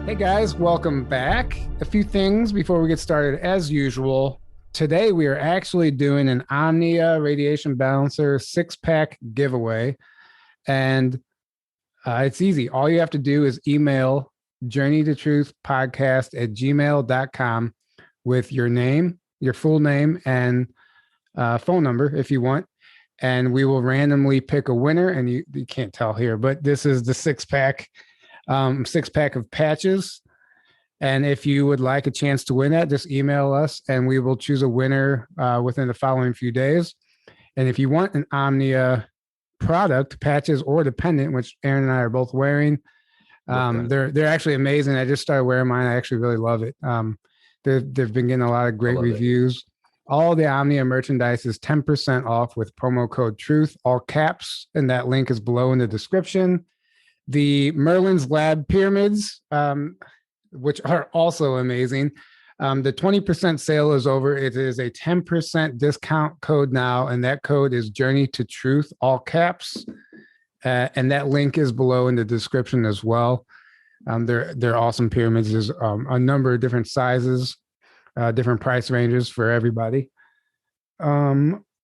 Hey guys, welcome back. A few things before we get started. As usual, today we are actually doing an Omnia Radiation Balancer 6-pack giveaway. And it's easy. All you have to do is email journeytotruthpodcast@gmail.com with your name, your full name, and phone number if you want. And we will randomly pick a winner. And you can't tell here, but this is the 6-pack of patches. And if you would like a chance to win that, just email us and we will choose a winner within the following few days. And if you want an Omnia product, patches or the pendant, which Aaron and I are both wearing, they're actually amazing. I just started wearing mine. I actually really love it. They've been getting a lot of great reviews. All the Omnia merchandise is 10% off with promo code TRUTH, all caps, and that link is below in the description. The Merlin's Lab pyramids, which are also amazing. The 20% sale is over. It is a 10% discount code now, and that code is Journey to Truth, all caps. And that link is below in the description as well. They're awesome pyramids. There's a number of different sizes, different price ranges for everybody.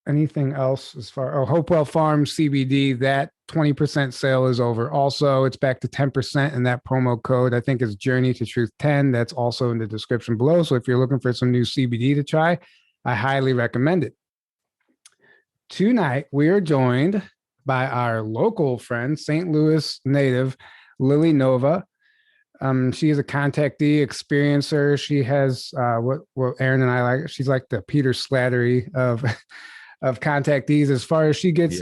Anything else as far? Hopewell Farms CBD, that 20% sale is over. Also, it's back to 10%, and that promo code I think is Journey to Truth 10. That's also in the description below. So if you're looking for some new CBD to try, I highly recommend it. Tonight we are joined by our local friend, St. Louis native Lily Nova. She is a contactee experiencer. She has what Aaron and I like. She's like the Peter Slattery of contactees as far as she gets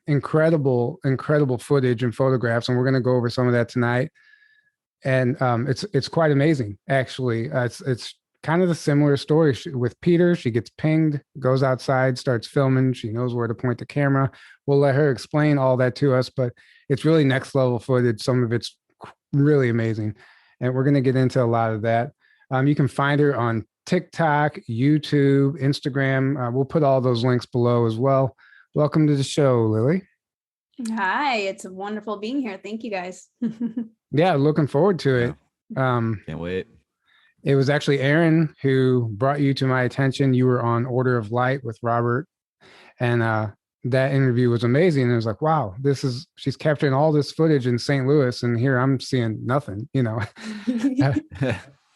incredible footage and photographs, and we're going to go over some of that tonight. And it's quite amazing, actually. It's kind of a similar story with Peter. She gets pinged, goes outside, starts filming. She knows where to point the camera. We'll let her explain all that to us, but it's really next level footage. Some of it's really amazing, and we're going to get into a lot of that. You can find her on TikTok, YouTube, Instagram. We'll put all those links below as well. Welcome to the show, Lily. Hi, it's wonderful being here. Thank you, guys. Yeah, looking forward to it. Can't wait. It was actually Aaron who brought you to my attention. You were on Order of Light with Robert, and that interview was amazing. And it was like, wow, she's capturing all this footage in St. Louis, and here I'm seeing nothing,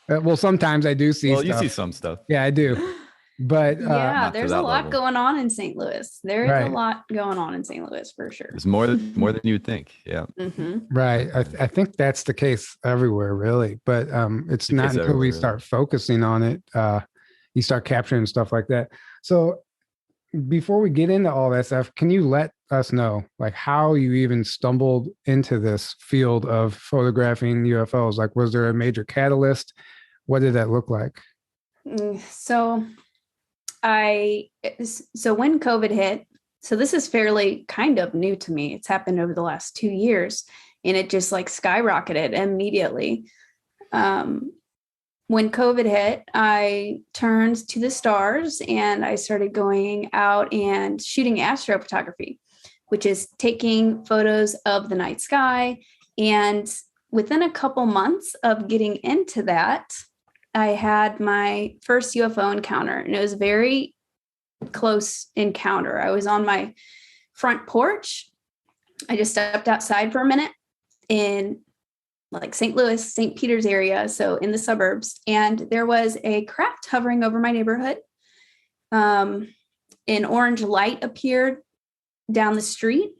Well, sometimes I do see stuff. You see some stuff. Yeah, I do. But there's a lot going on in St. Louis. There is a lot going on in St. Louis for sure. There's more than you would think. Yeah. Mm-hmm. Right. I think that's the case everywhere, really. But it's not until we start focusing on it, you start capturing stuff like that. So before we get into all that stuff, can you let us know like how you even stumbled into this field of photographing UFOs? Like, was there a major catalyst? What did that look like? So when COVID hit, so this is fairly kind of new to me. It's happened over the last 2 years, and it just like skyrocketed immediately. When COVID hit, I turned to the stars and I started going out and shooting astrophotography, which is taking photos of the night sky. And within a couple months of getting into that, I had my first UFO encounter, and it was a very close encounter. I was on my front porch. I just stepped outside for a minute in like St. Louis, St. Peter's area, so in the suburbs, and there was a craft hovering over my neighborhood. An orange light appeared down the street,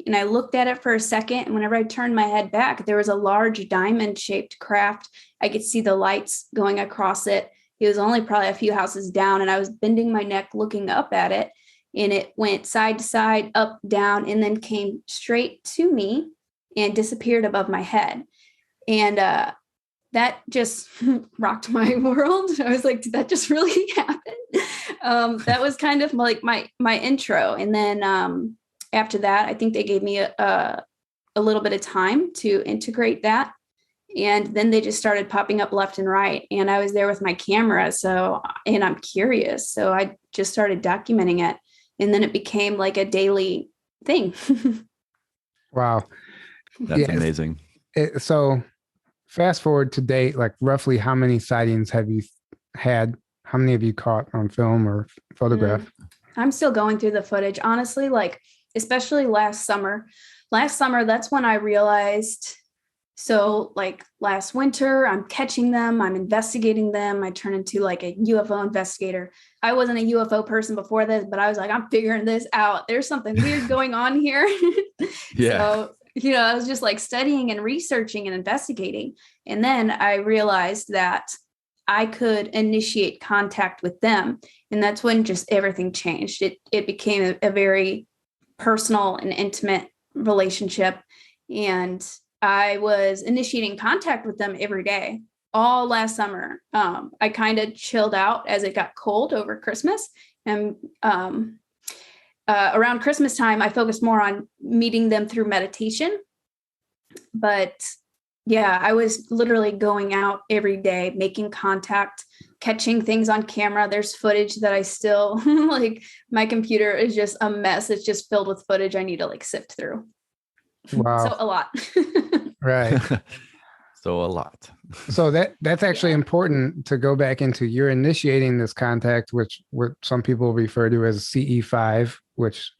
and I looked at it for a second, and whenever I turned my head back, there was a large diamond-shaped craft. I could see the lights going across it. It was only probably a few houses down, and I was bending my neck looking up at it, and it went side to side, up, down, and then came straight to me and disappeared above my head. And that just rocked my world. I was like, did that just really happen? That was kind of like my intro. And then after that, I think they gave me a little bit of time to integrate that. And then they just started popping up left and right. And I was there with my camera. And I'm curious. So I just started documenting it. And then it became like a daily thing. Wow. That's amazing. So fast forward to date, like roughly how many sightings have you had? How many have you caught on film or photograph? I'm still going through the footage, honestly, like especially last summer. Last summer, that's when I realized. So like last winter, I'm catching them, I'm investigating them. I turn into like a UFO investigator. I wasn't a UFO person before this, but I was like, I'm figuring this out. There's something weird going on here. Yeah. So, I was just like studying and researching and investigating. And then I realized that I could initiate contact with them. And that's when just everything changed. It became a very personal and intimate relationship. And I was initiating contact with them every day, all last summer. I kind of chilled out as it got cold over Christmas. And around Christmas time, I focused more on meeting them through meditation. But yeah, I was literally going out every day, making contact, catching things on camera. There's footage that I still like. My computer is just a mess. It's just filled with footage I need to like sift through. Wow. So a lot. Right. So a lot. So that's actually important to go back into. You're initiating this contact, which what some people refer to as CE5, which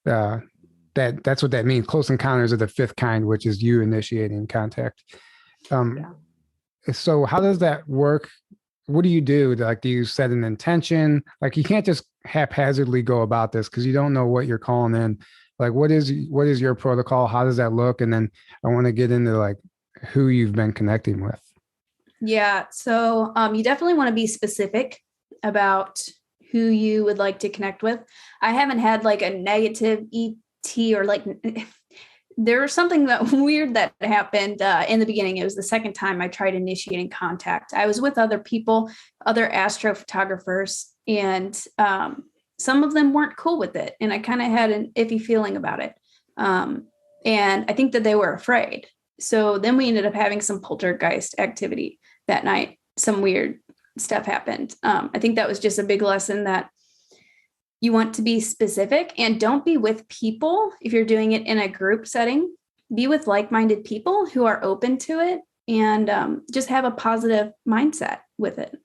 that's what that means. Close encounters of the fifth kind, which is you initiating contact. So how does that work? What do you do? Like, do you set an intention? Like, you can't just haphazardly go about this because you don't know what you're calling in. Like, what is your protocol? How does that look? And then I want to get into like who you've been connecting with. Yeah. So you definitely want to be specific about who you would like to connect with. I haven't had like a negative ET or like there was something that weird that happened in the beginning. It was the second time I tried initiating contact. I was with other people, other astrophotographers, and some of them weren't cool with it. And I kind of had an iffy feeling about it. And I think that they were afraid. So then we ended up having some poltergeist activity that night. Some weird stuff happened. I think that was just a big lesson that you want to be specific and don't be with people. If you're doing it in a group setting, be with like-minded people who are open to it and just have a positive mindset with it.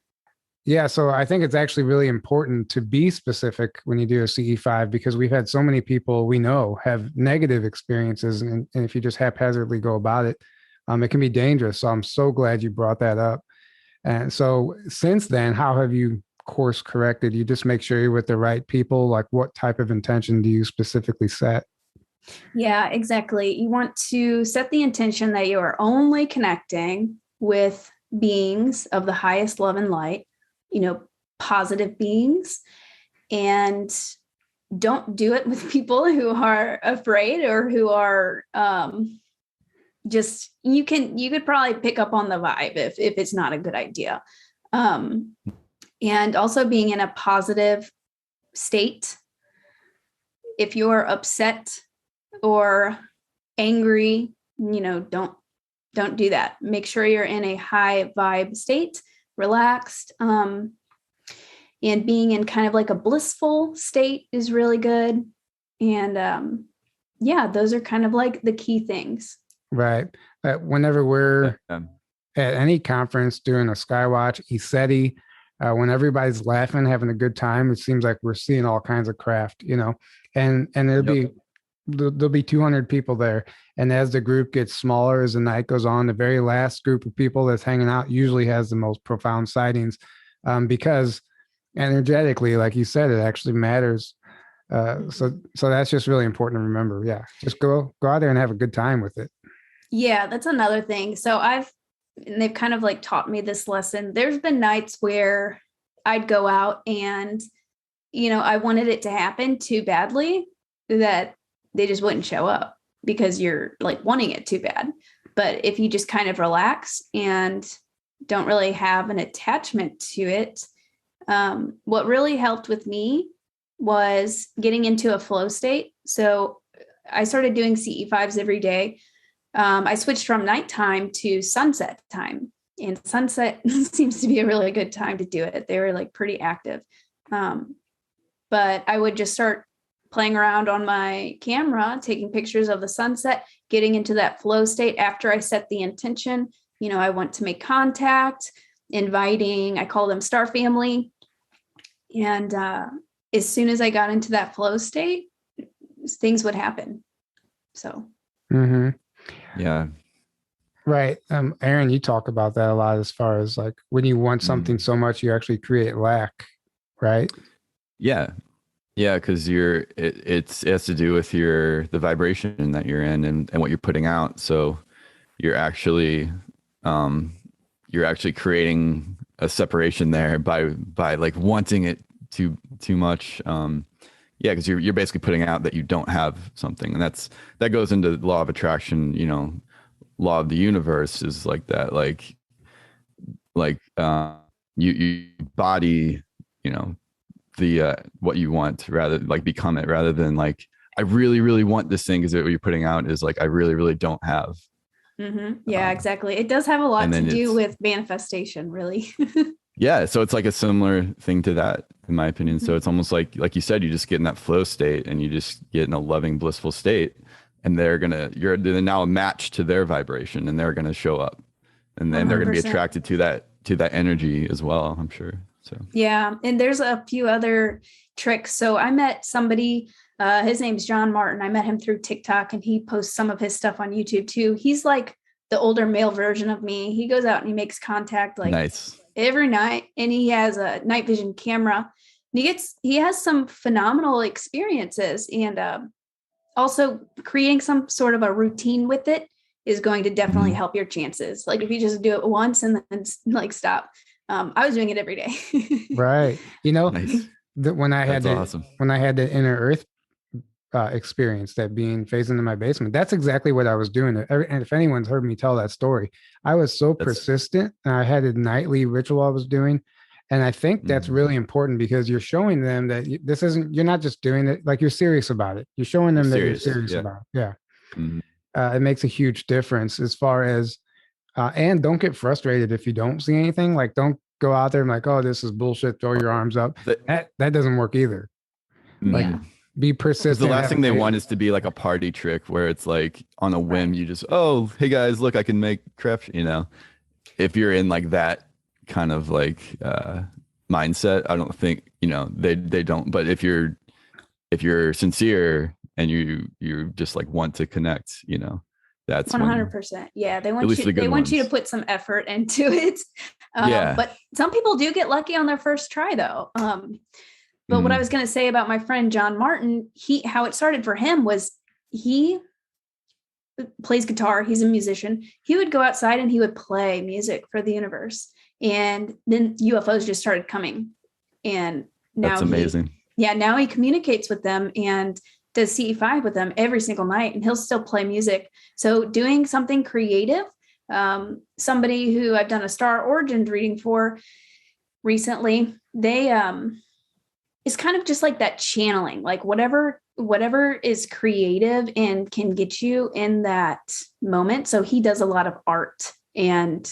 Yeah. So I think it's actually really important to be specific when you do a CE5, because we've had so many people we know have negative experiences. And if you just haphazardly go about it, it can be dangerous. So I'm so glad you brought that up. And so since then, how have you course corrected? You just make sure you're with the right people. Like, what type of intention do you specifically set? Yeah, exactly. You want to set the intention that you are only connecting with beings of the highest love and light, positive beings, and don't do it with people who are afraid or who are just, you could probably pick up on the vibe if it's not a good idea. And also being in a positive state. If you're upset or angry, don't do that. Make sure you're in a high vibe state, relaxed. And being in kind of like a blissful state is really good. And those are kind of like the key things. Right. Whenever we're at any conference doing a Skywatch, ESETI, when everybody's laughing, having a good time, it seems like we're seeing all kinds of craft, and there'll be 200 people there. And as the group gets smaller, as the night goes on, the very last group of people that's hanging out usually has the most profound sightings, because energetically, like you said, it actually matters. So that's just really important to remember. Yeah. Just go out there and have a good time with it. Yeah, that's another thing. So and they've kind of like taught me this lesson. There's been nights where I'd go out and, I wanted it to happen too badly that they just wouldn't show up because you're like wanting it too bad. But if you just kind of relax and don't really have an attachment to it, what really helped with me was getting into a flow state. So I started doing CE5s every day. I switched from nighttime to sunset time, and sunset seems to be a really good time to do it. They were like pretty active. But I would just start playing around on my camera, taking pictures of the sunset, getting into that flow state after I set the intention. I want to make contact, inviting, I call them star family. And as soon as I got into that flow state, things would happen. So. Mm-hmm. Yeah. Right. Aaron, you talk about that a lot as far as like when you want something so much, you actually create lack, right? Yeah. Yeah. Cause it has to do with the vibration that you're in and what you're putting out. So you're actually creating a separation there by like wanting it too much. Yeah, because you're basically putting out that you don't have something, and that goes into the law of attraction. Law of the universe is like that. Like you body, the what you want, rather like become it, rather than like I really really want this thing, because what you're putting out is like I really really don't have. Mm-hmm. Yeah, exactly. It does have a lot to do with manifestation, really. Yeah, so it's like a similar thing to that, in my opinion. So it's almost like you said, you just get in that flow state and you just get in a loving, blissful state, and they're now a match to their vibration, and they're gonna show up, and then they're gonna be attracted to that energy as well, I'm sure. So yeah, and there's a few other tricks. So I met somebody, his name's John Martin. I met him through TikTok, and he posts some of his stuff on YouTube too. He's like the older male version of me. He goes out and he makes contact like nice. Every night, and he has a night vision camera, and he has some phenomenal experiences, and also creating some sort of a routine with it is going to definitely help your chances. Like if you just do it once and then like stop. I was doing it every day. Right. Nice. When I had awesome. When I had the inner earth experience, that being phased into my basement, that's exactly what I was doing. And if anyone's heard me tell that story, I was so persistent, and I had a nightly ritual I was doing. And I think that's really important, because you're showing them that you're not just doing it, like you're serious about it. You're showing them that you're serious about it. Yeah. It makes a huge difference as far as, and don't get frustrated if you don't see anything. Like, don't go out there and like, oh, this is bullshit, throw your arms up. That doesn't work either. Like, be persistent. The last thing they want is to be like a party trick where it's like on a whim, you just, oh, hey guys, look, I can make craft, if you're in like that kind of like mindset, I don't think, they don't. But if you're sincere and you just like want to connect, that's 100%. Yeah. They want you to put some effort into it. But some people do get lucky on their first try though. But what I was going to say about my friend John Martin, how it started for him was he plays guitar. He's a musician. He would go outside and he would play music for the universe. And then UFOs just started coming. And now that's amazing. Now he communicates with them and does CE5 with them every single night, and he'll still play music. So doing something creative, somebody who I've done a star origins reading for recently, they, it's kind of just like that channeling, like whatever is creative and can get you in that moment. So he does a lot of art, and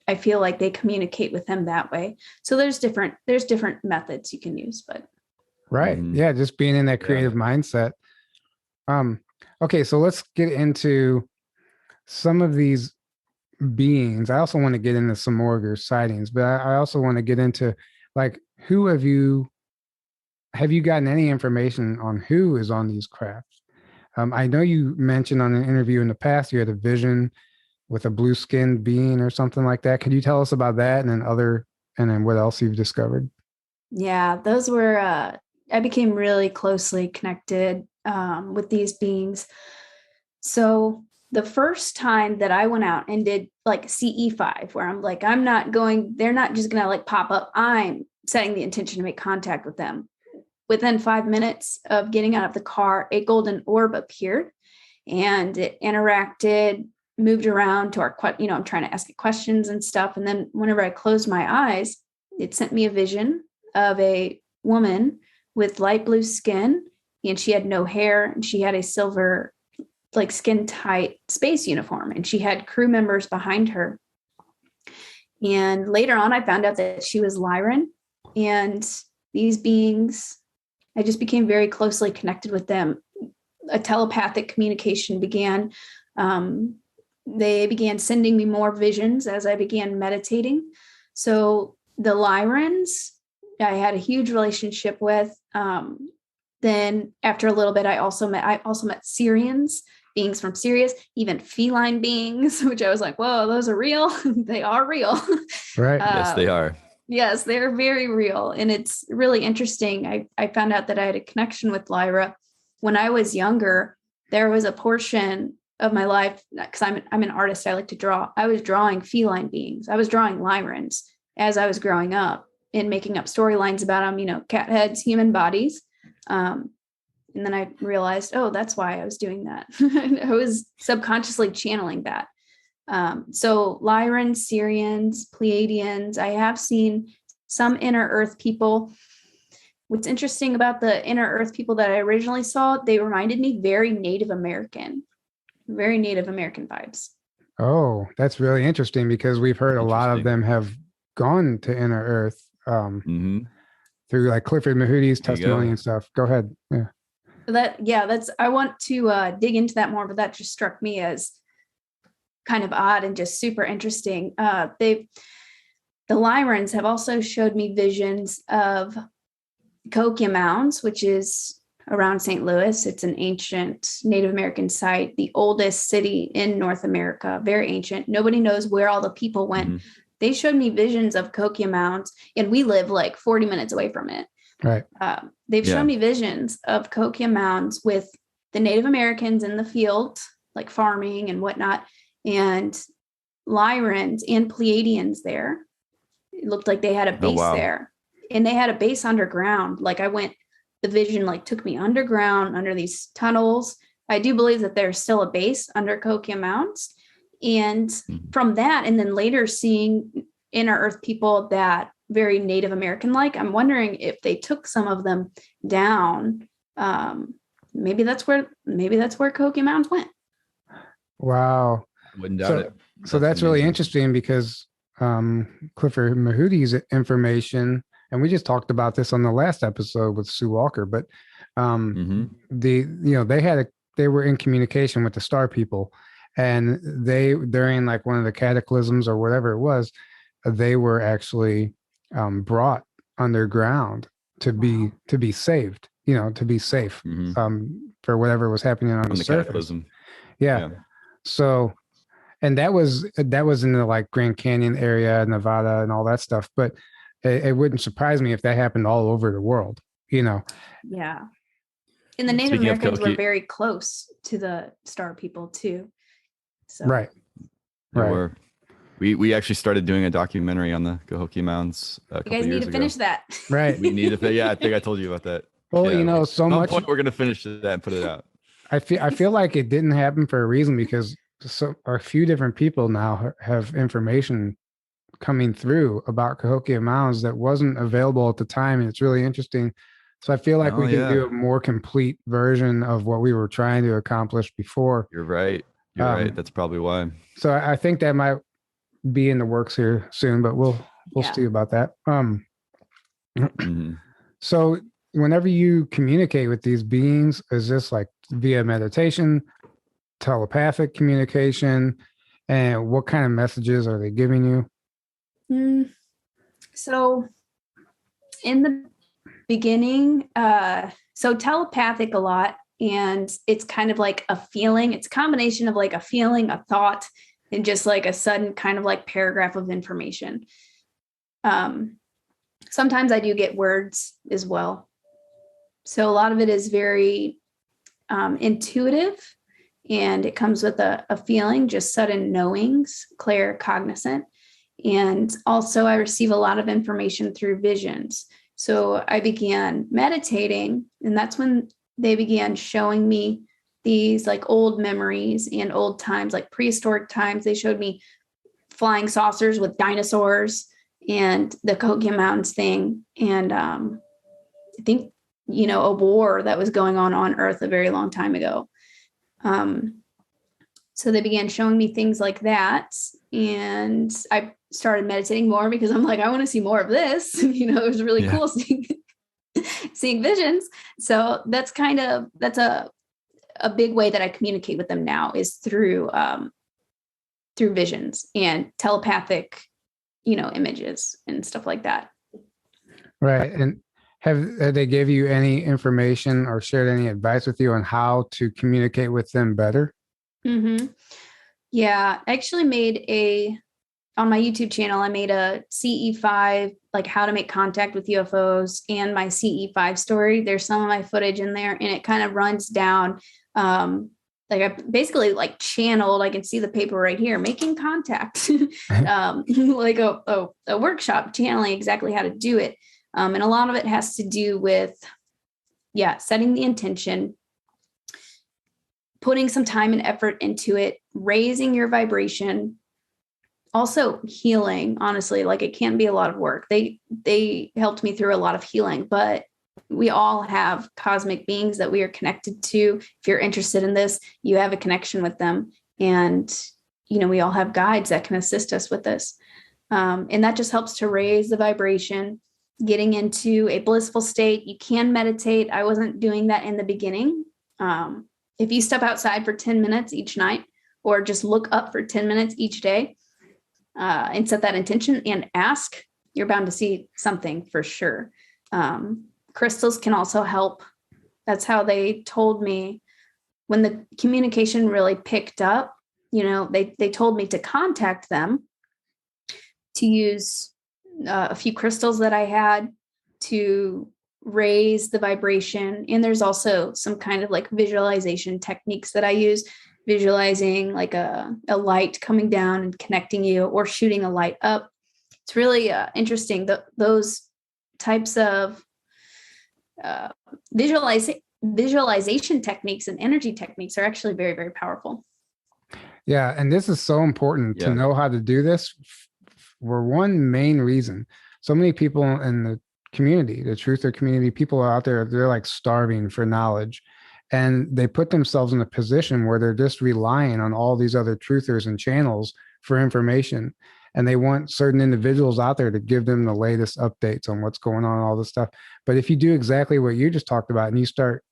I feel like they communicate with him that way. So there's different methods you can use, but. Right. Yeah. Just being in that creative mindset. Okay. So let's get into some of these beings. I also want to get into some more of your sightings, but I also want to get into like, have you gotten any information on who is on these crafts? I know you mentioned on an interview in the past, you had a vision with a blue skinned being or something like that. Could you tell us about that? And then what else you've discovered? Yeah, those were, I became really closely connected with these beings. So the first time that I went out and did like CE5, where I'm like, they're not just going to like pop up. I'm setting the intention to make contact with them. Within 5 minutes of getting out of the car, a golden orb appeared, and it interacted, moved around to I'm trying to ask it questions and stuff. And then whenever I closed my eyes, it sent me a vision of a woman with light blue skin, and she had no hair, and she had a silver, like skin tight space uniform, and she had crew members behind her. And later on, I found out that she was Lyran, and these beings, I just became very closely connected with them. A telepathic communication began. they began sending me more visions as I began meditating. So the Lyrans, I had a huge relationship with. Then after a little bit, I also met Syrians, beings from Sirius, even feline beings, which I was like, whoa, those are real. They are real. Right. Yes, they are. Yes, they're very real. And it's really interesting. I found out that I had a connection with Lyra when I was younger. There was a portion of my life, because I'm an artist, I like to draw. I was drawing feline beings. I was drawing Lyrans as I was growing up and making up storylines about them, cat heads, human bodies. And then I realized, oh, that's why I was doing that. I was subconsciously channeling that. So Lyrans, Syrians, Pleiadians, I have seen some inner earth people. What's interesting about the inner earth people that I originally saw, they reminded me very Native American vibes. Oh, that's really interesting because we've heard a lot of them have gone to inner earth through like Clifford Mahoody's testimony and stuff. Go ahead. Yeah. I want to dig into that more, but that just struck me as kind of odd and just super interesting. The Lyrans have also showed me visions of Cahokia Mounds, which is around St. Louis. It's an ancient Native American site, the oldest city in North America, very ancient. Nobody knows where all the people went. They showed me visions of Cahokia Mounds, and we live like 40 minutes away from it. Right. They've shown me visions of Cahokia Mounds with the Native Americans in the field, like farming and whatnot, and Lyrans and Pleiadians there. It looked like they had a base there, and they had a base underground. Like the vision like took me underground under these tunnels. I do believe that there's still a base under Cahokia Mounds. And from that, and then later seeing inner earth people that very Native American like, I'm wondering if they took some of them down. Maybe that's where Cahokia Mounds went. Wow. Wouldn't doubt it. So that's really interesting because Clifford Mahoody's information, and we just talked about this on the last episode with Sue Walker, but they were in communication with the star people, and they, during like one of the cataclysms or whatever it was, they were actually brought underground to be saved, to be safe for whatever was happening on the surface. Cataclysm. Yeah. So, and that was in the like Grand Canyon area, Nevada, and all that stuff. But it wouldn't surprise me if that happened all over the world. Yeah. And the Native Americans were very close to the star people too. So. Right. We actually started doing a documentary on the Cahokia Mounds. You guys need to finish that. Right. We need to. Yeah, I think I told you about that. Well, so much. Point we're going to finish that and put it out. I feel like it didn't happen for a reason, because a few different people now have information coming through about Cahokia Mounds that wasn't available at the time, and it's really interesting. So I feel like we can do a more complete version of what we were trying to accomplish before. You're right. Right. That's probably why. So I think that might be in the works here soon, but we'll see about that. So whenever you communicate with these beings, is this like via meditation, telepathic communication, and what kind of messages are they giving you? So in the beginning, so telepathic a lot, and it's kind of like a feeling. It's a combination of like a feeling, a thought, and just like a sudden kind of like paragraph of information. Sometimes I do get words as well. So a lot of it is very intuitive, and it comes with a feeling, just sudden knowings, claircognizant. And also I receive a lot of information through visions. So I began meditating, and that's when they began showing me these like old memories and old times, like prehistoric times. They showed me flying saucers with dinosaurs and the Cahokia Mountains thing. And I think, a war that was going on Earth a very long time ago. So they began showing me things like that. And I started meditating more because I'm like, I want to see more of this. It was really cool seeing visions. So that's a big way that I communicate with them now, is through through visions and telepathic, images and stuff like that. Right. And have they give you any information or shared any advice with you on how to communicate with them better? Mm-hmm. Yeah, I actually on my YouTube channel, I made a CE5, like how to make contact with UFOs, and my CE5 story. There's some of my footage in there, and it kind of runs down. Like I basically like channeled, I can see the paper right here, making contact, like a workshop channeling exactly how to do it. And a lot of it has to do with, setting the intention, putting some time and effort into it, raising your vibration, also healing. Honestly, like it can be a lot of work. They helped me through a lot of healing, but we all have cosmic beings that we are connected to. If you're interested in this, you have a connection with them. And, we all have guides that can assist us with this. And that just helps to raise the vibration, getting into a blissful state. You can meditate. I wasn't doing that in the beginning. If you step outside for 10 minutes each night, or just look up for 10 minutes each day, and set that intention and ask, you're bound to see something for sure. Crystals can also help. That's how they told me when the communication really picked up. They told me to contact them, to use a few crystals that I had to raise the vibration. And there's also some kind of like visualization techniques that I use, visualizing like a light coming down and connecting you, or shooting a light up. It's really interesting. Those types of visualization techniques and energy techniques are actually very, very powerful. Yeah. And this is so important to know how to do this for one main reason. So many people in the community, the truther community, people out there, they're like starving for knowledge. And they put themselves in a position where they're just relying on all these other truthers and channels for information. And they want certain individuals out there to give them the latest updates on what's going on, all this stuff. But if you do exactly what you just talked about, and you start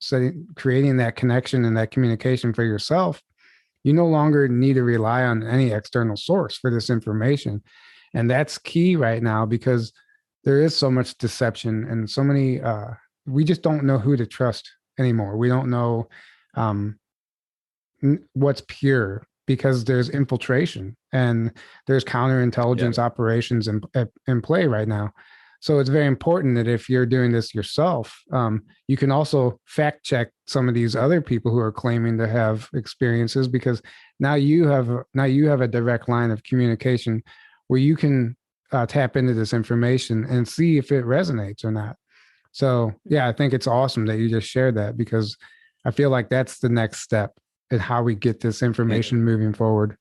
creating that connection and that communication for yourself, you no longer need to rely on any external source for this information. And that's key right now, because there is so much deception and so many, we just don't know who to trust anymore. We don't know what's pure, because there's infiltration and there's counterintelligence operations in play right now. So it's very important that if you're doing this yourself, you can also fact check some of these other people who are claiming to have experiences, because now you have a direct line of communication where you can tap into this information and see if it resonates or not. So yeah, I think it's awesome that you just shared that, because I feel like that's the next step in how we get this information moving forward.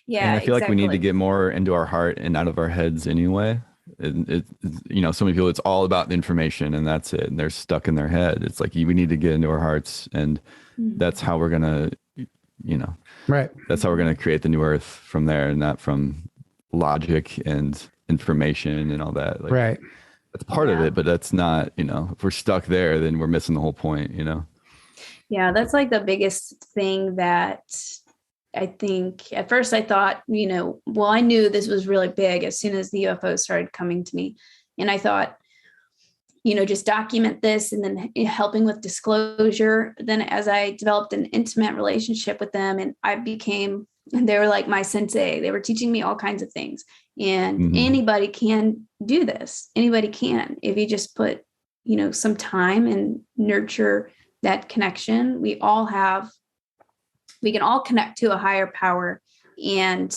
Yeah, and I feel like we need to get more into our heart and out of our heads anyway. So many people, it's all about the information and that's it, and they're stuck in their head. It's like we need to get into our hearts, and that's how we're gonna, right. That's how we're gonna create the new earth from there, and not from logic and information and all that. Like, right. That's part of it, but that's not. If we're stuck there, then we're missing the whole point. Yeah, that's like the biggest thing that I think at first I thought, I knew this was really big as soon as the UFOs started coming to me. And I thought, just document this, and then helping with disclosure. Then as I developed an intimate relationship with them, and they were like my sensei. They were teaching me all kinds of things. And anybody can do this. Anybody can. If you just put, some time and nurture that connection. We can all connect to a higher power, and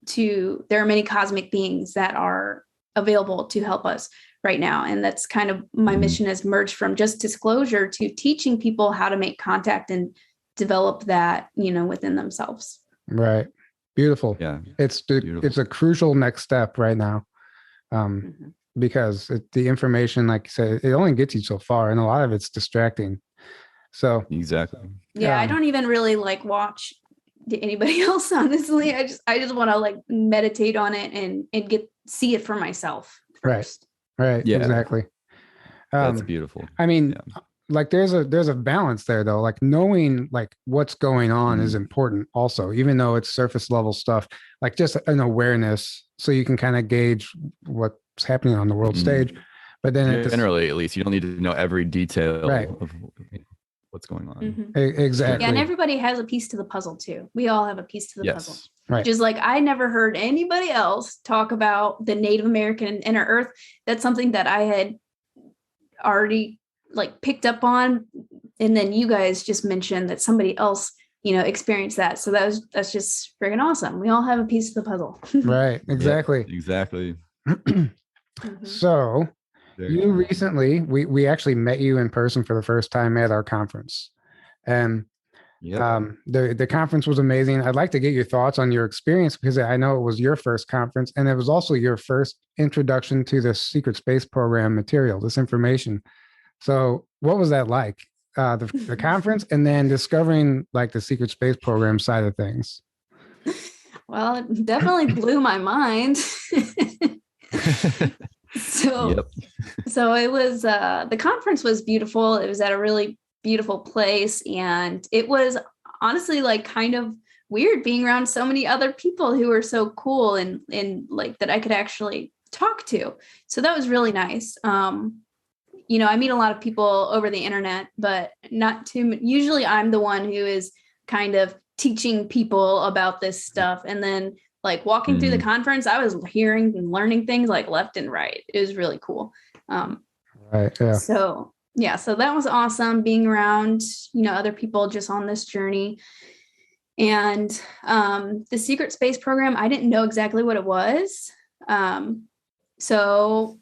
there are many cosmic beings that are available to help us right now. And that's kind of my mission, has merged from just disclosure to teaching people how to make contact and develop that, within themselves. Right. Beautiful. Yeah. It's a crucial next step right now. Because the information, like you said, it only gets you so far, and a lot of it's distracting. So exactly. Yeah, I don't even really like watch anybody else, honestly. I just want to like meditate on it and see it for myself first. Right. Yeah. Exactly. That's beautiful. I mean, like there's a balance there though. Like knowing like what's going on is important also, even though it's surface level stuff, like just an awareness so you can kind of gauge what's happening on the world stage. But then generally, at least, you don't need to know every detail Right. of what's going on. Exactly. Yeah, and everybody has a piece to the puzzle too. We all have a piece to the puzzle. Right. Just like I never heard anybody else talk about the Native American inner Earth. That's something that I had already like picked up on, and then you guys just mentioned that somebody else, you know, experienced that. So that's just friggin' awesome. We all have a piece of the puzzle. Right. Exactly. Yeah, exactly. So you recently, we actually met you in person for the first time at our conference, and the conference was amazing. I'd like to get your thoughts on your experience because I know it was your first conference, and it was also your first introduction to the secret space program material, this information. So what was that like, the conference, and then discovering like the secret space program side of things? Well, it definitely blew my mind. So it was, the conference was beautiful. It was at a really beautiful place. And it was honestly like kind of weird being around so many other people who were so cool and like that I could actually talk to. So that was really nice. You know, I meet a lot of people over the internet, but not too usually I'm the one who is kind of teaching people about this stuff. And then like walking through the conference, I was hearing and learning things like left and right. It was really cool. Right. Yeah. So that was awesome being around, you know, other people just on this journey. And the secret space program, I didn't know exactly what it was. So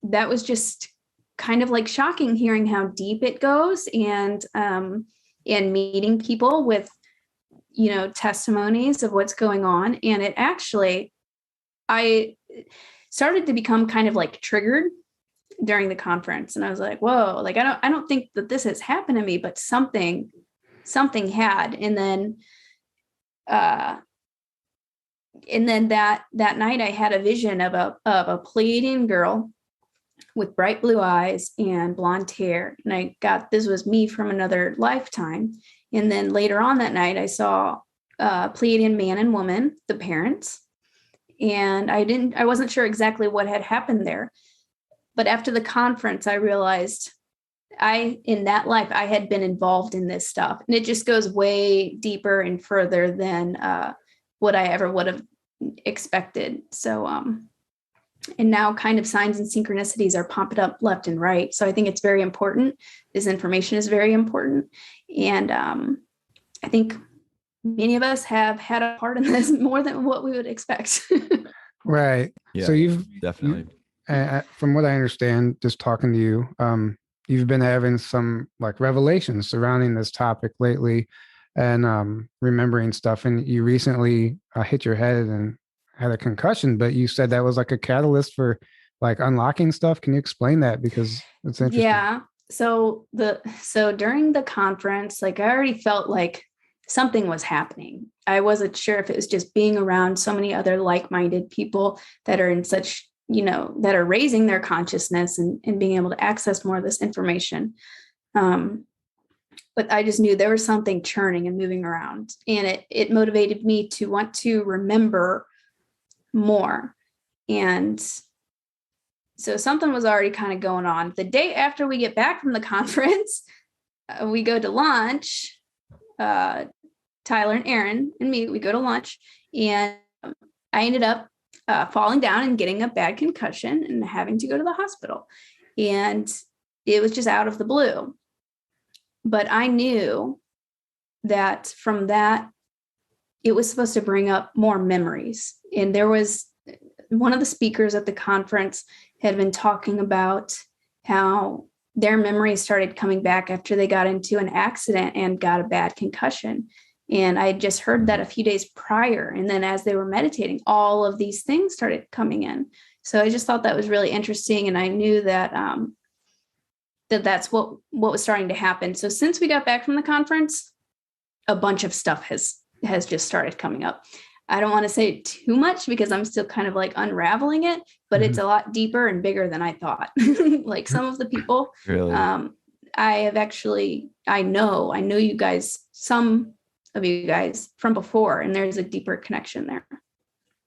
that was just kind of like shocking hearing how deep it goes and meeting people with, you know, testimonies of what's going on. And it actually, I started to become kind of like triggered during the conference. And I was like, whoa, like, I don't think that this has happened to me, but something had. And then that night I had a vision of a Pleiadian girl with bright blue eyes and blonde hair. And I got, this was me from another lifetime. And then later on that night, I saw a Pleiadian man and woman, the parents. And I wasn't sure exactly what had happened there. But after the conference, I realized in that life, I had been involved in this stuff. And it just goes way deeper and further than what I ever would have expected. So, and now kind of signs and synchronicities are popping up left and right. So I think it's very important. This information is very important. And I think many of us have had a part in this more than what we would expect. Right. Yeah, so you've definitely. From what I understand, just talking to you, you've been having some like revelations surrounding this topic lately and remembering stuff. And you recently hit your head and had a concussion, but you said that was like a catalyst for like unlocking stuff. Can you explain that? Because it's interesting. Yeah. So during the conference, like I already felt like something was happening. I wasn't sure if it was just being around so many other like-minded people that are in such, you know, that are raising their consciousness and being able to access more of this information. But I just knew there was something churning and moving around, and it motivated me to want to remember more. And so something was already kind of going on. The day after we get back from the conference, we go to lunch. Tyler and Aaron and me, we go to lunch, and I ended up falling down and getting a bad concussion and having to go to the hospital. And it was just out of the blue. But I knew that from that, it was supposed to bring up more memories. And there was one of the speakers at the conference had been talking about how their memories started coming back after they got into an accident and got a bad concussion. And I had just heard that a few days prior. And then as they were meditating, all of these things started coming in. So I just thought that was really interesting. And I knew that that's what was starting to happen. So since we got back from the conference, a bunch of stuff has just started coming up. I don't want to say too much because I'm still kind of like unraveling it, but it's a lot deeper and bigger than I thought. Like some of the people, really? I know you guys, some of you guys from before, and there's a deeper connection there.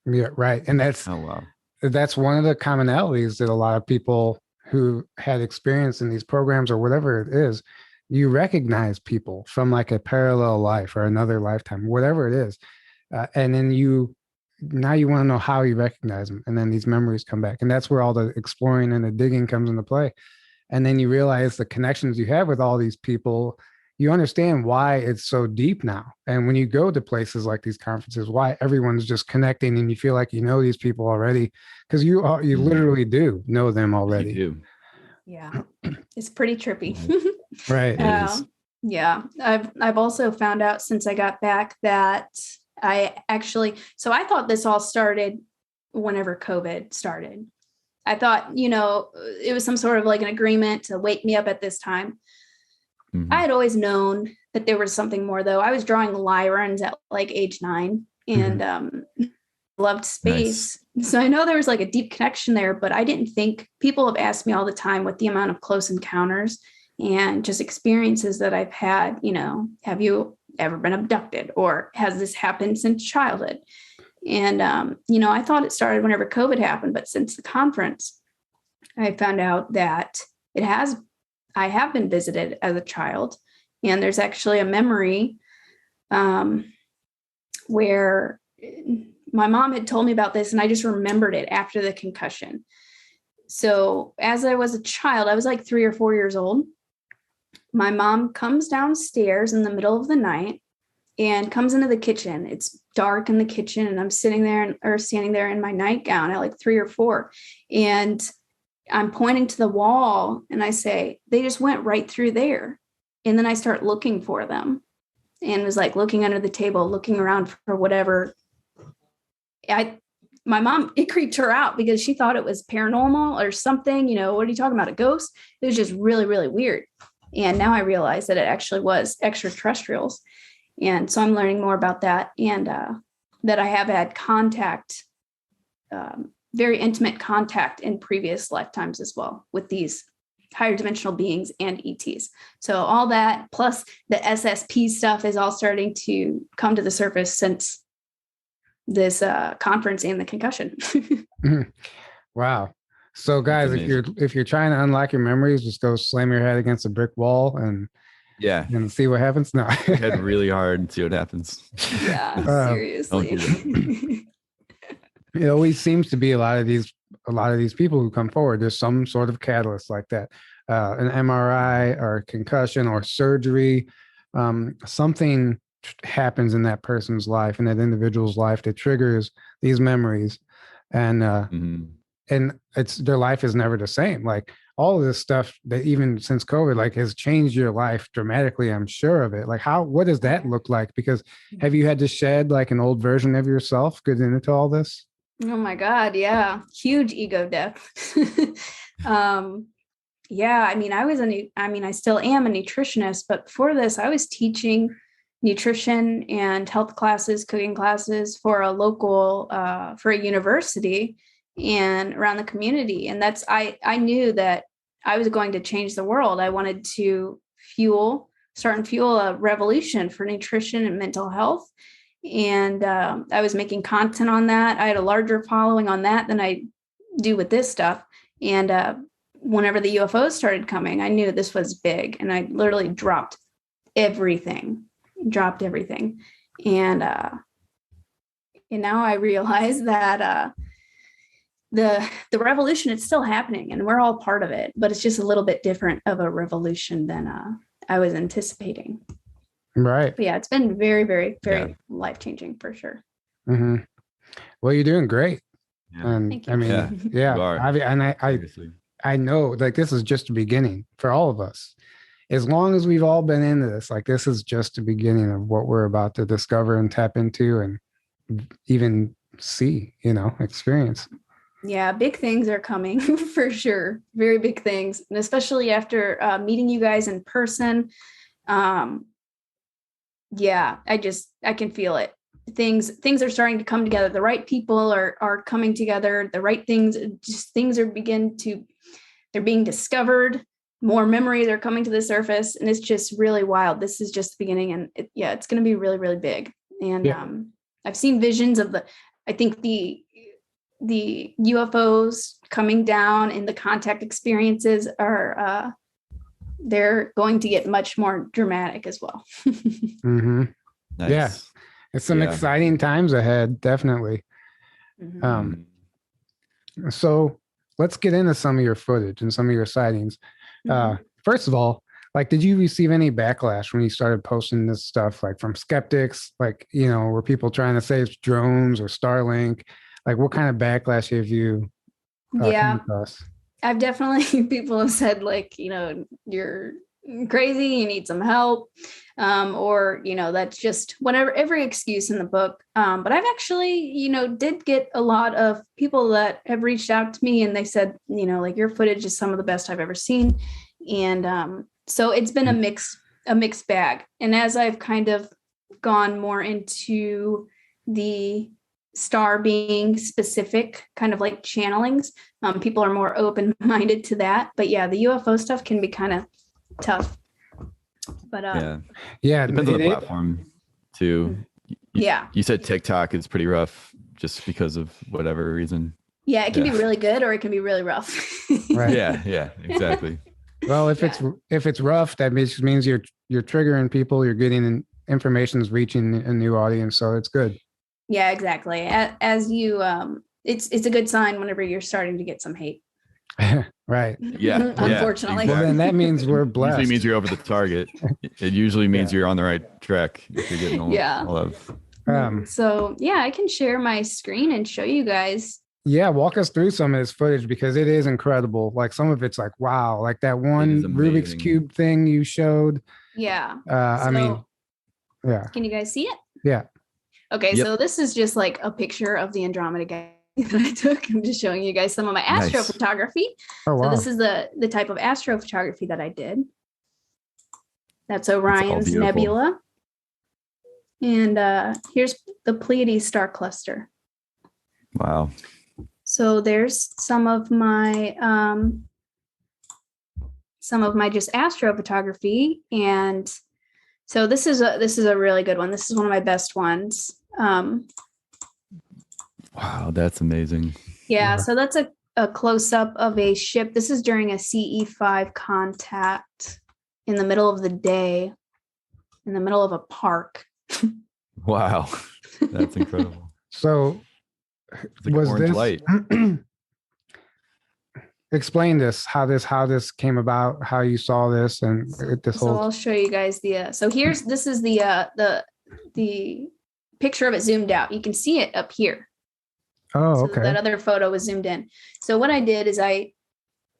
Yeah, right. And that's one of the commonalities that a lot of people who had experience in these programs or whatever it is, you recognize people from like a parallel life or another lifetime, whatever it is. And then now you want to know how you recognize them. And then these memories come back. And that's where all the exploring and the digging comes into play. And then you realize the connections you have with all these people, you understand why it's so deep now. And when you go to places like these conferences, why everyone's just connecting and you feel like you know these people already, because you literally do know them already. You do. Yeah, it's pretty trippy. Right. Yeah. I've also found out since I got back that I thought this all started whenever COVID started. I thought, it was some sort of like an agreement to wake me up at this time. Mm-hmm. I had always known that there was something more, though. I was drawing Lyrans at like age 9 and loved space. Nice. So I know there was like a deep connection there, but I didn't think, people have asked me all the time what the amount of close encounters and just experiences that I've had, have you ever been abducted, or has this happened since childhood? And, I thought it started whenever COVID happened, but since the conference, I found out that I have been visited as a child. And there's actually a memory where my mom had told me about this, and I just remembered it after the concussion. So as I was a child, I was like 3 or 4 years old. My mom comes downstairs in the middle of the night and comes into the kitchen. It's dark in the kitchen, and I'm standing there in my nightgown at like 3 or 4. And I'm pointing to the wall and I say, they just went right through there. And then I start looking for them and was like looking under the table, looking around for whatever. My mom, it creeped her out because she thought it was paranormal or something. What are you talking about? A ghost? It was just really, really weird. And now I realize that it actually was extraterrestrials. And so I'm learning more about that, and that I have had contact, very intimate contact in previous lifetimes as well with these higher dimensional beings and ETs. So all that plus the SSP stuff is all starting to come to the surface since this conference and the concussion. Wow. So guys, if you're trying to unlock your memories, just go slam your head against a brick wall and see what happens. No, head really hard and see what happens. Yeah, seriously. It always seems to be a lot of these people who come forward, there's some sort of catalyst like that, an MRI or concussion or surgery. Something happens in that person's life, in that individual's life, that triggers these memories, and and their life is never the same. Like all of this stuff that even since COVID, like has changed your life dramatically. I'm sure of it. Like what does that look like? Because have you had to shed like an old version of yourself getting into all this? Oh my God. Yeah. Huge ego death. Yeah. I still am a nutritionist, but before this, I was teaching nutrition and health classes, cooking classes for a local, for a university and around the community. And I knew that I was going to change the world. I wanted to start and fuel a revolution for nutrition and mental health. And I was making content on that. I had a larger following on that than I do with this stuff. And whenever the UFOs started coming, I knew this was big. And I literally dropped everything. And now I realize that the revolution is still happening and we're all part of it, but it's just a little bit different of a revolution than I was anticipating. Right. But yeah, it's been very, very, very life-changing for sure. Mm-hmm. Well, you're doing great. Yeah. And Thank you. I mean, I know like this is just the beginning for all of us. As long as we've all been into this, like this is just the beginning of what we're about to discover and tap into and even see, experience. Yeah, big things are coming for sure. Very big things. And especially after meeting you guys in person. Yeah, I can feel it. Things are starting to come together. The right people are coming together. The right things, just things are they're being discovered. more memories are coming to the surface, and it's just really wild. This is just the beginning, and it's going to be really, really big. And I've seen visions of I think the UFOs coming down, and the contact experiences are they're going to get much more dramatic as well. Mm-hmm. Nice. Yeah, it's some exciting times ahead, definitely. Mm-hmm. So let's get into some of your footage and some of your sightings. First of all, like, did you receive any backlash when you started posting this stuff, like from skeptics? Like, were people trying to say it's drones or Starlink? Like, what kind of backlash have you come across? I've definitely, people have said, like, you're crazy, you need some help, or that's just whatever, every excuse in the book. But I've actually did get a lot of people that have reached out to me, and they said, like, your footage is some of the best I've ever seen. And so it's been a mixed bag. And as I've kind of gone more into the star being specific kind of like channelings, people are more open-minded to that. But yeah, the UFO stuff can be kind of tough. But yeah, depends on the platform too. You said TikTok is pretty rough just because of whatever reason. Yeah, it can be really good, or it can be really rough. Right. Yeah, exactly. Well, if it's rough, that means you're triggering people, you're getting information is reaching a new audience, so it's good. Yeah, exactly. As you, it's a good sign whenever you're starting to get some hate. Right. Yeah. Unfortunately. Exactly. Well, then that means we're blessed. Usually means you're over the target. It usually means you're on the right track if you're getting all of. So I can share my screen and show you guys. Yeah, walk us through some of this footage, because it is incredible. Like, some of it's like, wow, like that one Rubik's Cube thing you showed. Yeah. I mean, yeah. Can you guys see it? Yeah. Okay, so this is just like a picture of the Andromeda Galaxy that I took. I'm just showing you guys some of my astrophotography. Oh, wow. So this is the type of astrophotography that I did. That's Orion's Nebula. And here's the Pleiades star cluster. Wow. So there's some of my just astrophotography. And so this is a really good one. This is one of my best ones. Wow, that's amazing. Yeah, so that's a close-up of a ship. This is during a CE5 contact in the middle of the day, in the middle of a park. Wow, that's incredible. So like was orange light. Explain this, how this came about, how you saw this, and this whole. So I'll show you guys this is the picture of it zoomed out. You can see it up here. Oh, okay. So that other photo was zoomed in. So what I did is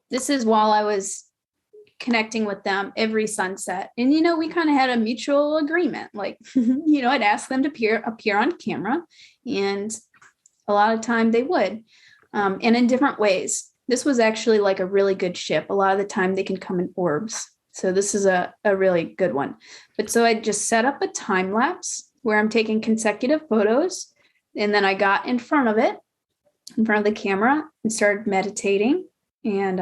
this is while I was connecting with them every sunset. And, we kind of had a mutual agreement. Like, I'd ask them to appear on camera, and a lot of time they would, and in different ways. This was actually like a really good ship. A lot of the time they can come in orbs. So this is a really good one. But so I just set up a time lapse where I'm taking consecutive photos. And then I got in front of the camera, and started meditating. And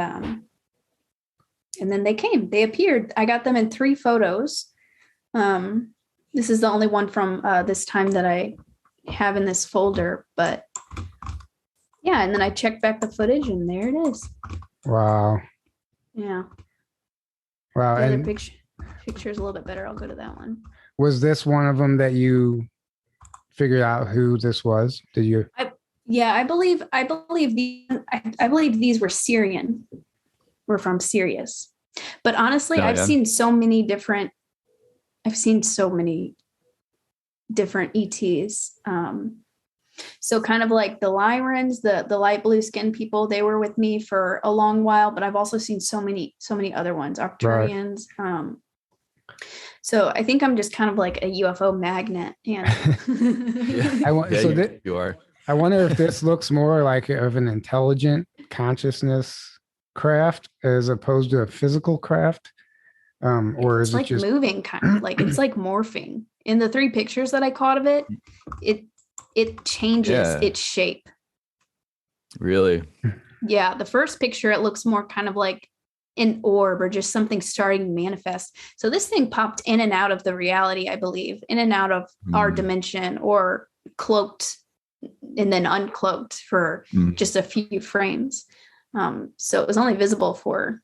then they appeared. I got them in 3 photos. This is the only one from this time that I have in this folder, but yeah. And then I checked back the footage, and there it is. Wow. Yeah. Wow. The other picture is a little bit better. I'll go to that one. Was this one of them that you figured out who this was? Did you? I believe these were Syrian. Were from Sirius. But honestly, I've seen so many different ETs. So kind of like the Lyrans, the light blue skin people, they were with me for a long while, but I've also seen so many other ones, Arcturians. Right. So I think I'm just kind of like a UFO magnet. And you are. I wonder if this looks more like of an intelligent consciousness craft as opposed to a physical craft. Or is it like just moving, kind of like it's like morphing. In the 3 pictures that I caught of it changes its shape. Really? Yeah. The first picture, it looks more kind of like an orb or just something starting to manifest. So this thing popped in and out of the reality, I believe, in and out of our dimension, or cloaked and then uncloaked for just a few frames. So it was only visible for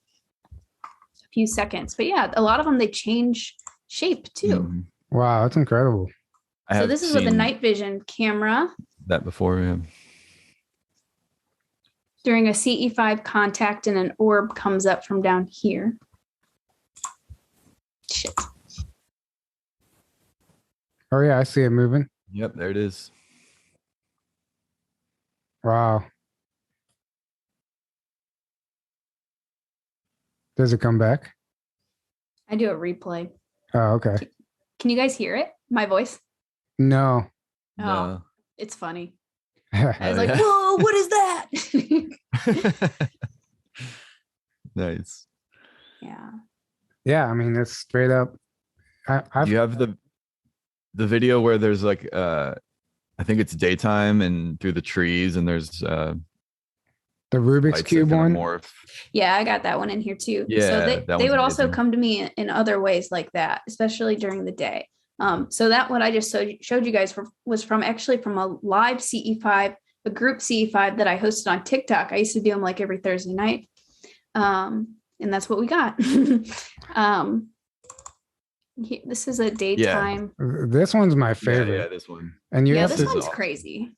a few seconds. But yeah, a lot of them, they change shape too. Wow, that's incredible. So this is with a night vision camera. That before, yeah. During a CE5 contact, and an orb comes up from down here. Shit. Oh yeah, I see it moving. Yep, there it is. Wow. Does it come back? I do a replay. Oh, okay. Can you guys hear it? My voice? No. No. It's funny. Yeah. I was like, whoa, what is that? Nice. Yeah. Yeah, I mean, it's straight up. You have the video where there's like I think it's daytime and through the trees, and there's the Rubik's Cube one. Yeah, I got that one in here too. Yeah, so they would also come to me in other ways like that, especially during the day. So that what I just showed you guys was from a live CE5, a group CE5 that I hosted on TikTok. I used to do them like every Thursday night. And that's what we got. This is a daytime. Yeah. This one's my favorite. Yeah, this one. And this one's crazy.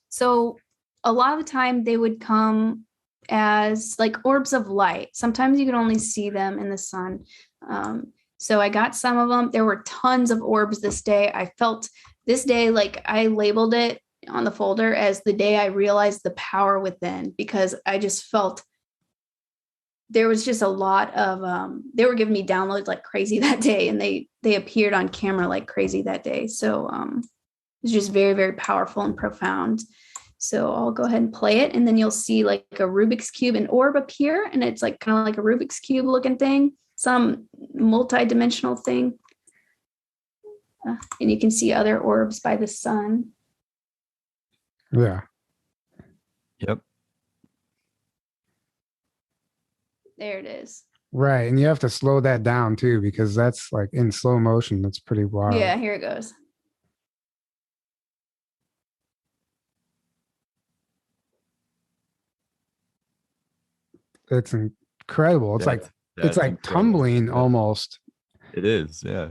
So a lot of the time they would come as like orbs of light. Sometimes you could only see them in the sun. So I got some of them. There were tons of orbs this day. I felt this day, like I labeled it on the folder as the day I realized the power within, because I just felt there was just a lot of, they were giving me downloads like crazy that day, and they appeared on camera like crazy that day. So it was just very, very powerful and profound. So I'll go ahead and play it, and then you'll see like a Rubik's Cube, an orb appear, and it's like kind of like a Rubik's Cube looking thing, some multi-dimensional thing. And you can see other orbs by the sun. Yeah. Yep. There it is. Right. And you have to slow that down too, because that's like in slow motion. That's pretty wild. Yeah, here it goes. It's incredible. It's like incredible. tumbling almost. It is, yeah.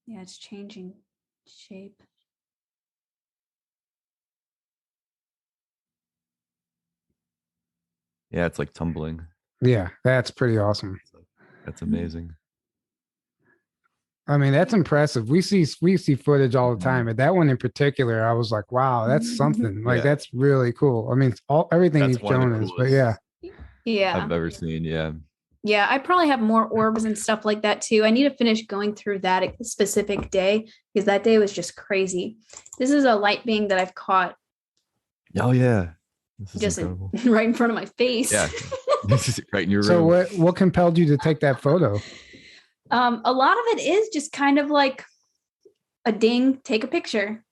Yeah, it's changing shape. Yeah, it's like tumbling. Yeah, that's pretty awesome. That's amazing. I mean, that's impressive. We see footage all the time, but that one in particular, I was like, wow, that's something. Like that's really cool. I mean, everything you've shown us, but yeah. I've ever seen, yeah. Yeah, I probably have more orbs and stuff like that too. I need to finish going through that specific day, because that day was just crazy. This is a light being that I've caught. Oh yeah, this is just incredible. Right in front of my face. Yeah, this is right in your room. So what compelled you to take that photo? A lot of it is just kind of like a ding, take a picture.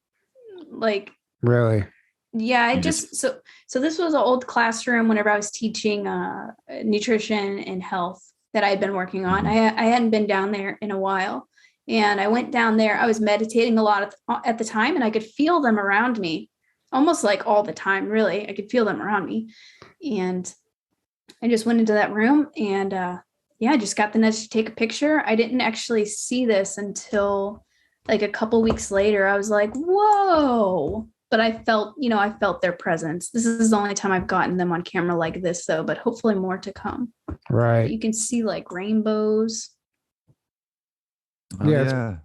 Like really. Yeah, I just so this was an old classroom whenever I was teaching nutrition and health that I had been working on. I hadn't been down there in a while, and I went down there. I was meditating a lot at the time, and I could feel them around me, almost like all the time. Really, I could feel them around me, and I just went into that room, and I just got the nudge to take a picture. I didn't actually see this until like a couple weeks later. I was like, whoa. But I felt their presence. This is the only time I've gotten them on camera like this, though, but hopefully more to come. Right. But you can see like rainbows. Oh, yeah.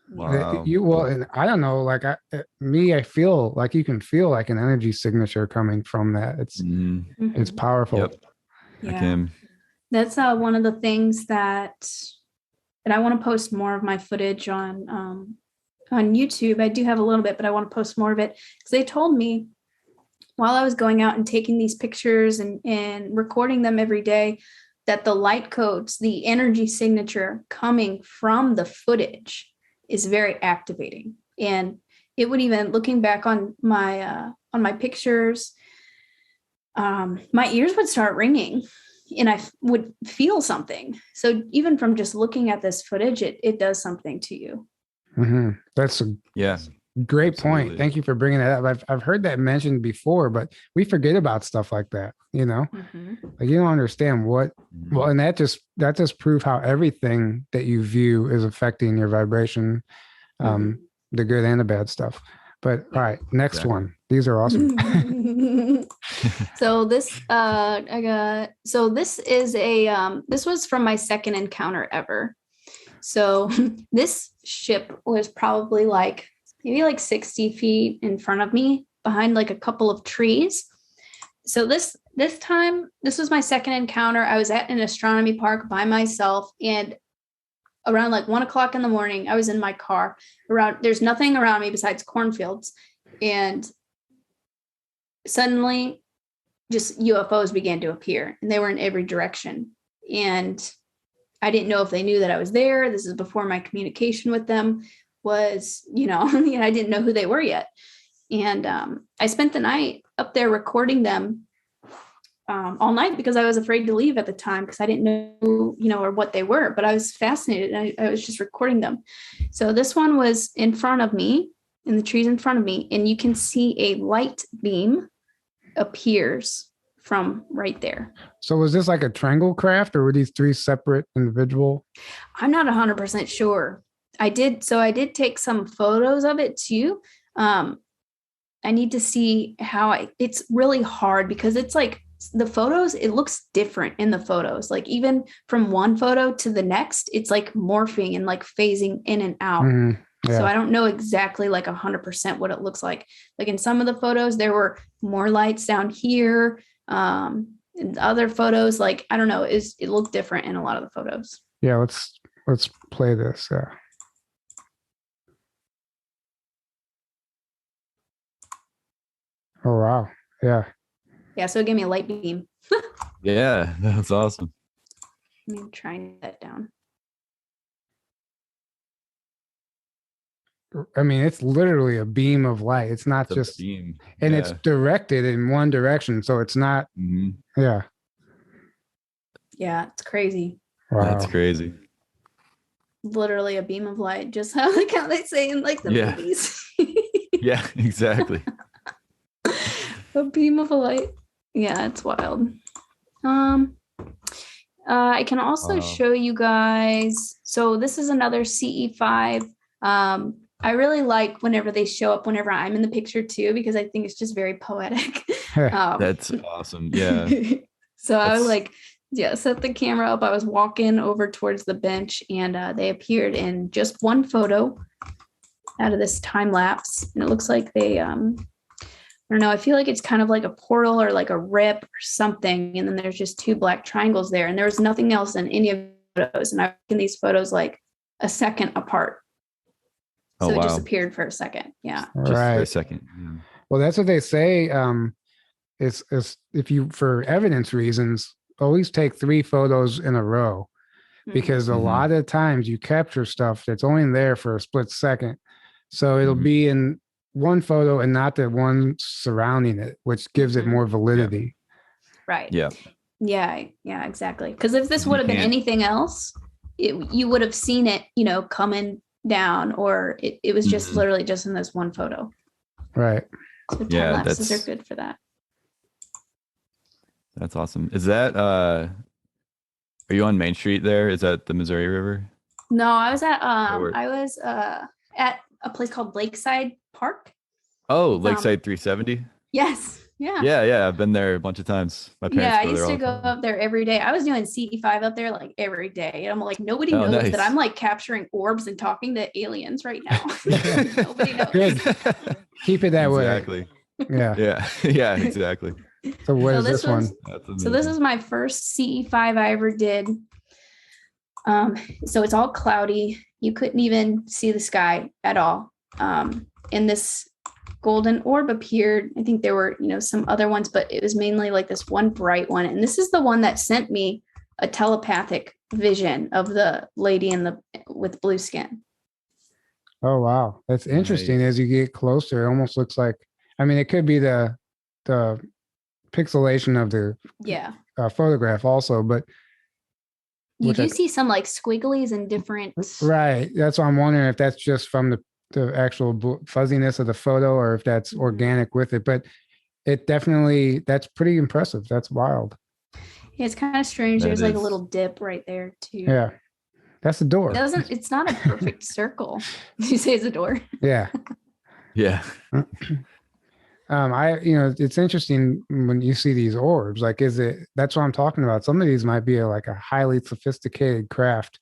Wow. And I don't know, like I feel like you can feel like an energy signature coming from that. It's powerful. Yep. Yeah. That's one of the things that I want to post more of my footage on YouTube. I do have a little bit, but I want to post more of it, because they told me while I was going out and taking these pictures and recording them every day, that the light codes, the energy signature coming from the footage is very activating. And it would even, looking back on my pictures, my ears would start ringing and I would feel something. So even from just looking at this footage, it does something to you. Mm-hmm. That's a great point. Absolutely. Thank you for bringing that up. I've heard that mentioned before, but we forget about stuff like that, you know, like you don't understand what, well, and that just proves how everything that you view is affecting your vibration, the good and the bad stuff. But all right, next one. These are awesome. So this, this is this was from my second encounter ever. So this ship was probably maybe 60 feet in front of me behind like a couple of trees. So this time, this was my second encounter. I was at an astronomy park by myself, and around 1 o'clock in the morning, I was in my car. There's nothing around me besides cornfields. And suddenly just UFOs began to appear, and they were in every direction. And I didn't know if they knew that I was there. This is before my communication with them was, I didn't know who they were yet. And I spent the night up there recording them all night because I was afraid to leave at the time because I didn't know, or what they were, but I was fascinated. I was just recording them. So this one was in front of me, in the trees in front of me, and you can see a light beam appears from right there. So was this like a triangle craft, or were these three separate individual? I'm not 100% sure. I did take some photos of it too. I need to see how it's really hard because it's like the photos, it looks different in the photos. Like even from one photo to the next, it's like morphing and like phasing in and out. Yeah. So I don't know exactly 100% what it looks like. Like in some of the photos, there were more lights down here. In other photos, I don't know, it looked different in a lot of the photos. Yeah, let's play this. Yeah. Oh wow. Yeah. Yeah, so it gave me a light beam. Yeah, that's awesome. Let me try and get that down. I mean, it's literally a beam of light. It's not just beam. And it's directed in one direction. So it's not, yeah. Yeah, it's crazy. Wow. That's crazy. Literally a beam of light, just how they say in the movies. Yeah, exactly. A beam of light. Yeah, it's wild. I can also show you guys. So this is another CE5. I really like whenever they show up, whenever I'm in the picture too, because I think it's just very poetic. That's awesome. Yeah. So I was set the camera up. I was walking over towards the bench, and they appeared in just one photo out of this time lapse. And it looks like they, I don't know, I feel like it's kind of like a portal or like a rip or something. And then there's just two black triangles there. And there was nothing else in any of the photos. And I've taken these photos a second apart. So it just appeared for a second. Yeah. Just for a second. Yeah. Well, that's what they say. It's if you, for evidence reasons, always take 3 photos in a row, because a lot of times you capture stuff that's only there for a split second. So it'll be in one photo and not the one surrounding it, which gives it more validity. Right. Yeah. Yeah, exactly. Because if this would have been anything else, you would have seen it, coming down, or it was just literally just in this one photo. Right. So time lapses are good for that. That's awesome. Is that are you on Main Street there? Is that the Missouri River? No, I was at at a place called Lakeside Park. Oh, Lakeside 370? Yes. Yeah. Yeah. I've been there a bunch of times. My parents I used to go up there every day. I was doing CE5 up there every day. And I'm like, nobody knows that I'm capturing orbs and talking to aliens right now. Nobody knows. Good. Keep it that way. Exactly. Yeah. Yeah, exactly. So what is this one? So this is my first CE5 I ever did. So it's all cloudy. You couldn't even see the sky at all. And this golden orb appeared. I think there were, some other ones, but it was mainly this one bright one. And this is the one that sent me a telepathic vision of the lady with blue skin. Oh, wow. That's interesting. As you get closer, it almost looks like, it could be the pixelation of the Yeah. photograph also, but You which do see some like squigglies and different. right. That's why I'm wondering if that's just from the actual fuzziness of the photo or if that's organic with it. But it definitely, that's pretty impressive. That's wild. Yeah, it's kind of strange. That There's like a is. little dip right there too. Yeah. That's the door. It's not a perfect circle. Did you say it's a door? Yeah. Yeah. It's interesting when you see these orbs, like, that's what I'm talking about. Some of these might be like a highly sophisticated craft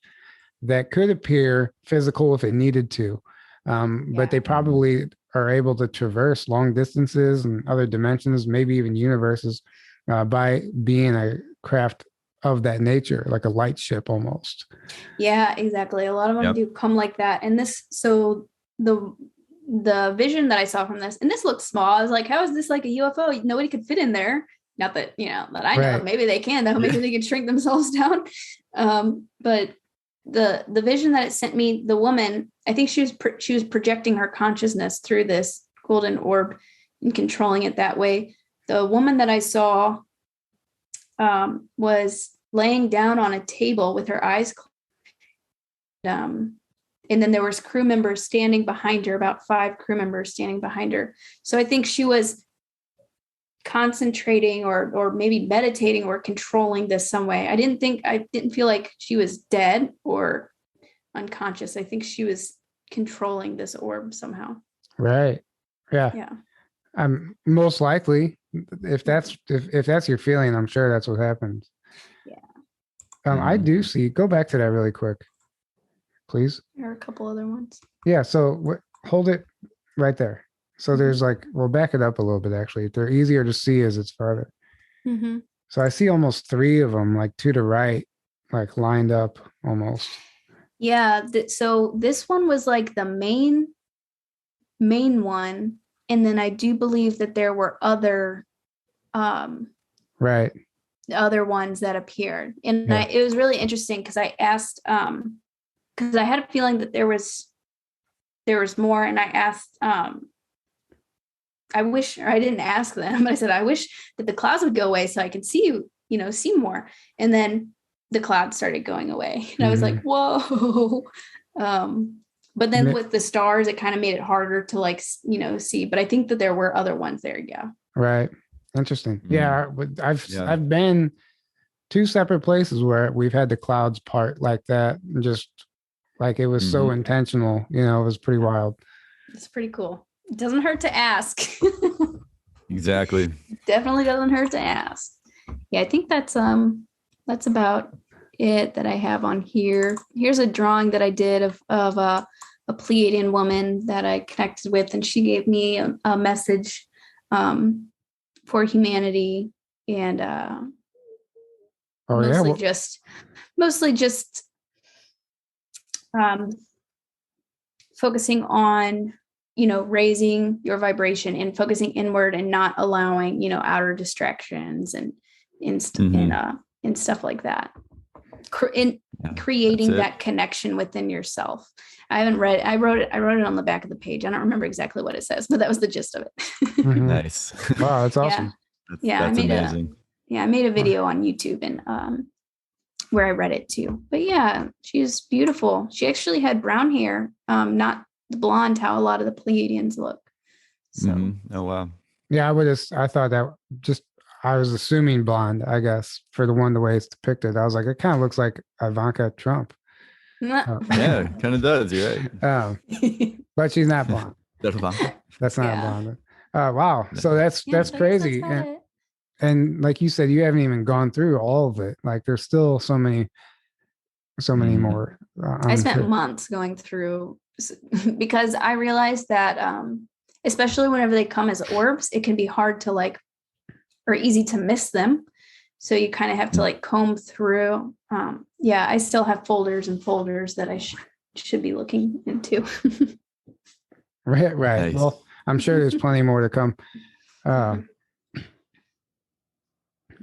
that could appear physical if it needed to. But they probably are able to traverse long distances and other dimensions, maybe even universes, by being a craft of that nature, like a light ship almost. Yeah, exactly. A lot of them do come like that. And so the vision that I saw from this, and this looks small. I was like, how is this like a UFO? Nobody could fit in there. Not that, that I know. Right. Maybe they can, though. Maybe they can shrink themselves down. But the vision that it sent me, the woman, I think she was projecting her consciousness through this golden orb and controlling it that way. The woman that I saw was laying down on a table with her eyes closed. And then there was crew members standing behind her, about 5 crew members standing behind her. So I think she was concentrating or maybe meditating or controlling this some way. I didn't feel like she was dead or unconscious. I think she was controlling this orb somehow. Right. Yeah. Yeah. Most likely, if that's your feeling, I'm sure that's what happened. Yeah. I do see. Go back to that really quick, please. There are a couple other ones. Yeah. So hold it right there. So there's we'll back it up a little bit. Actually, they're easier to see as it's farther. Mm-hmm. So I see almost 3 of them, like to the right, like lined up almost. Yeah. So this one was like the main one. And then I do believe that there were other right. other ones that appeared. And it was really interesting because I asked, because I had a feeling that there was more. And I asked, I didn't ask them, but I said, I wish that the clouds would go away so I could see see more. And then the clouds started going away. And I was like, whoa. But then with the stars, it kind of made it harder to see. But I think that there were other ones there. Yeah. Right. Interesting. Yeah. I've been 2 separate places where we've had the clouds part like that. Just like it was so intentional, it was pretty wild. It's pretty cool. It doesn't hurt to ask. Exactly. Definitely doesn't hurt to ask. Yeah. I think that's about it that I have on here. Here's a drawing that I did of a Pleiadian woman that I connected with, and she gave me a message for humanity, and mostly just focusing on raising your vibration and focusing inward and not allowing outer distractions and stuff like that. Creating that connection within yourself. I wrote it on the back of the page. I don't remember exactly what it says, but that was the gist of it. Nice. Wow, that's awesome. That's amazing. I made a video on YouTube and where I read it too. But yeah, she's beautiful. She actually had brown hair, not the blonde how a lot of the Pleiadians look. So Oh wow. Yeah, I thought that I was assuming blonde, I guess, for the way it's depicted. I was like, it kind of looks like Ivanka Trump. Yeah, kind of does. You're right. But she's not blonde. That's not blonde. Wow. So that's crazy. And like you said, you haven't even gone through all of it. Like there's still so many more. I spent months going through because I realized that especially whenever they come as orbs, it can be hard to or easy to miss them. So you kind of have to comb through. I still have folders and folders that I should be looking into. Right. Nice. Well, I'm sure there's plenty more to come.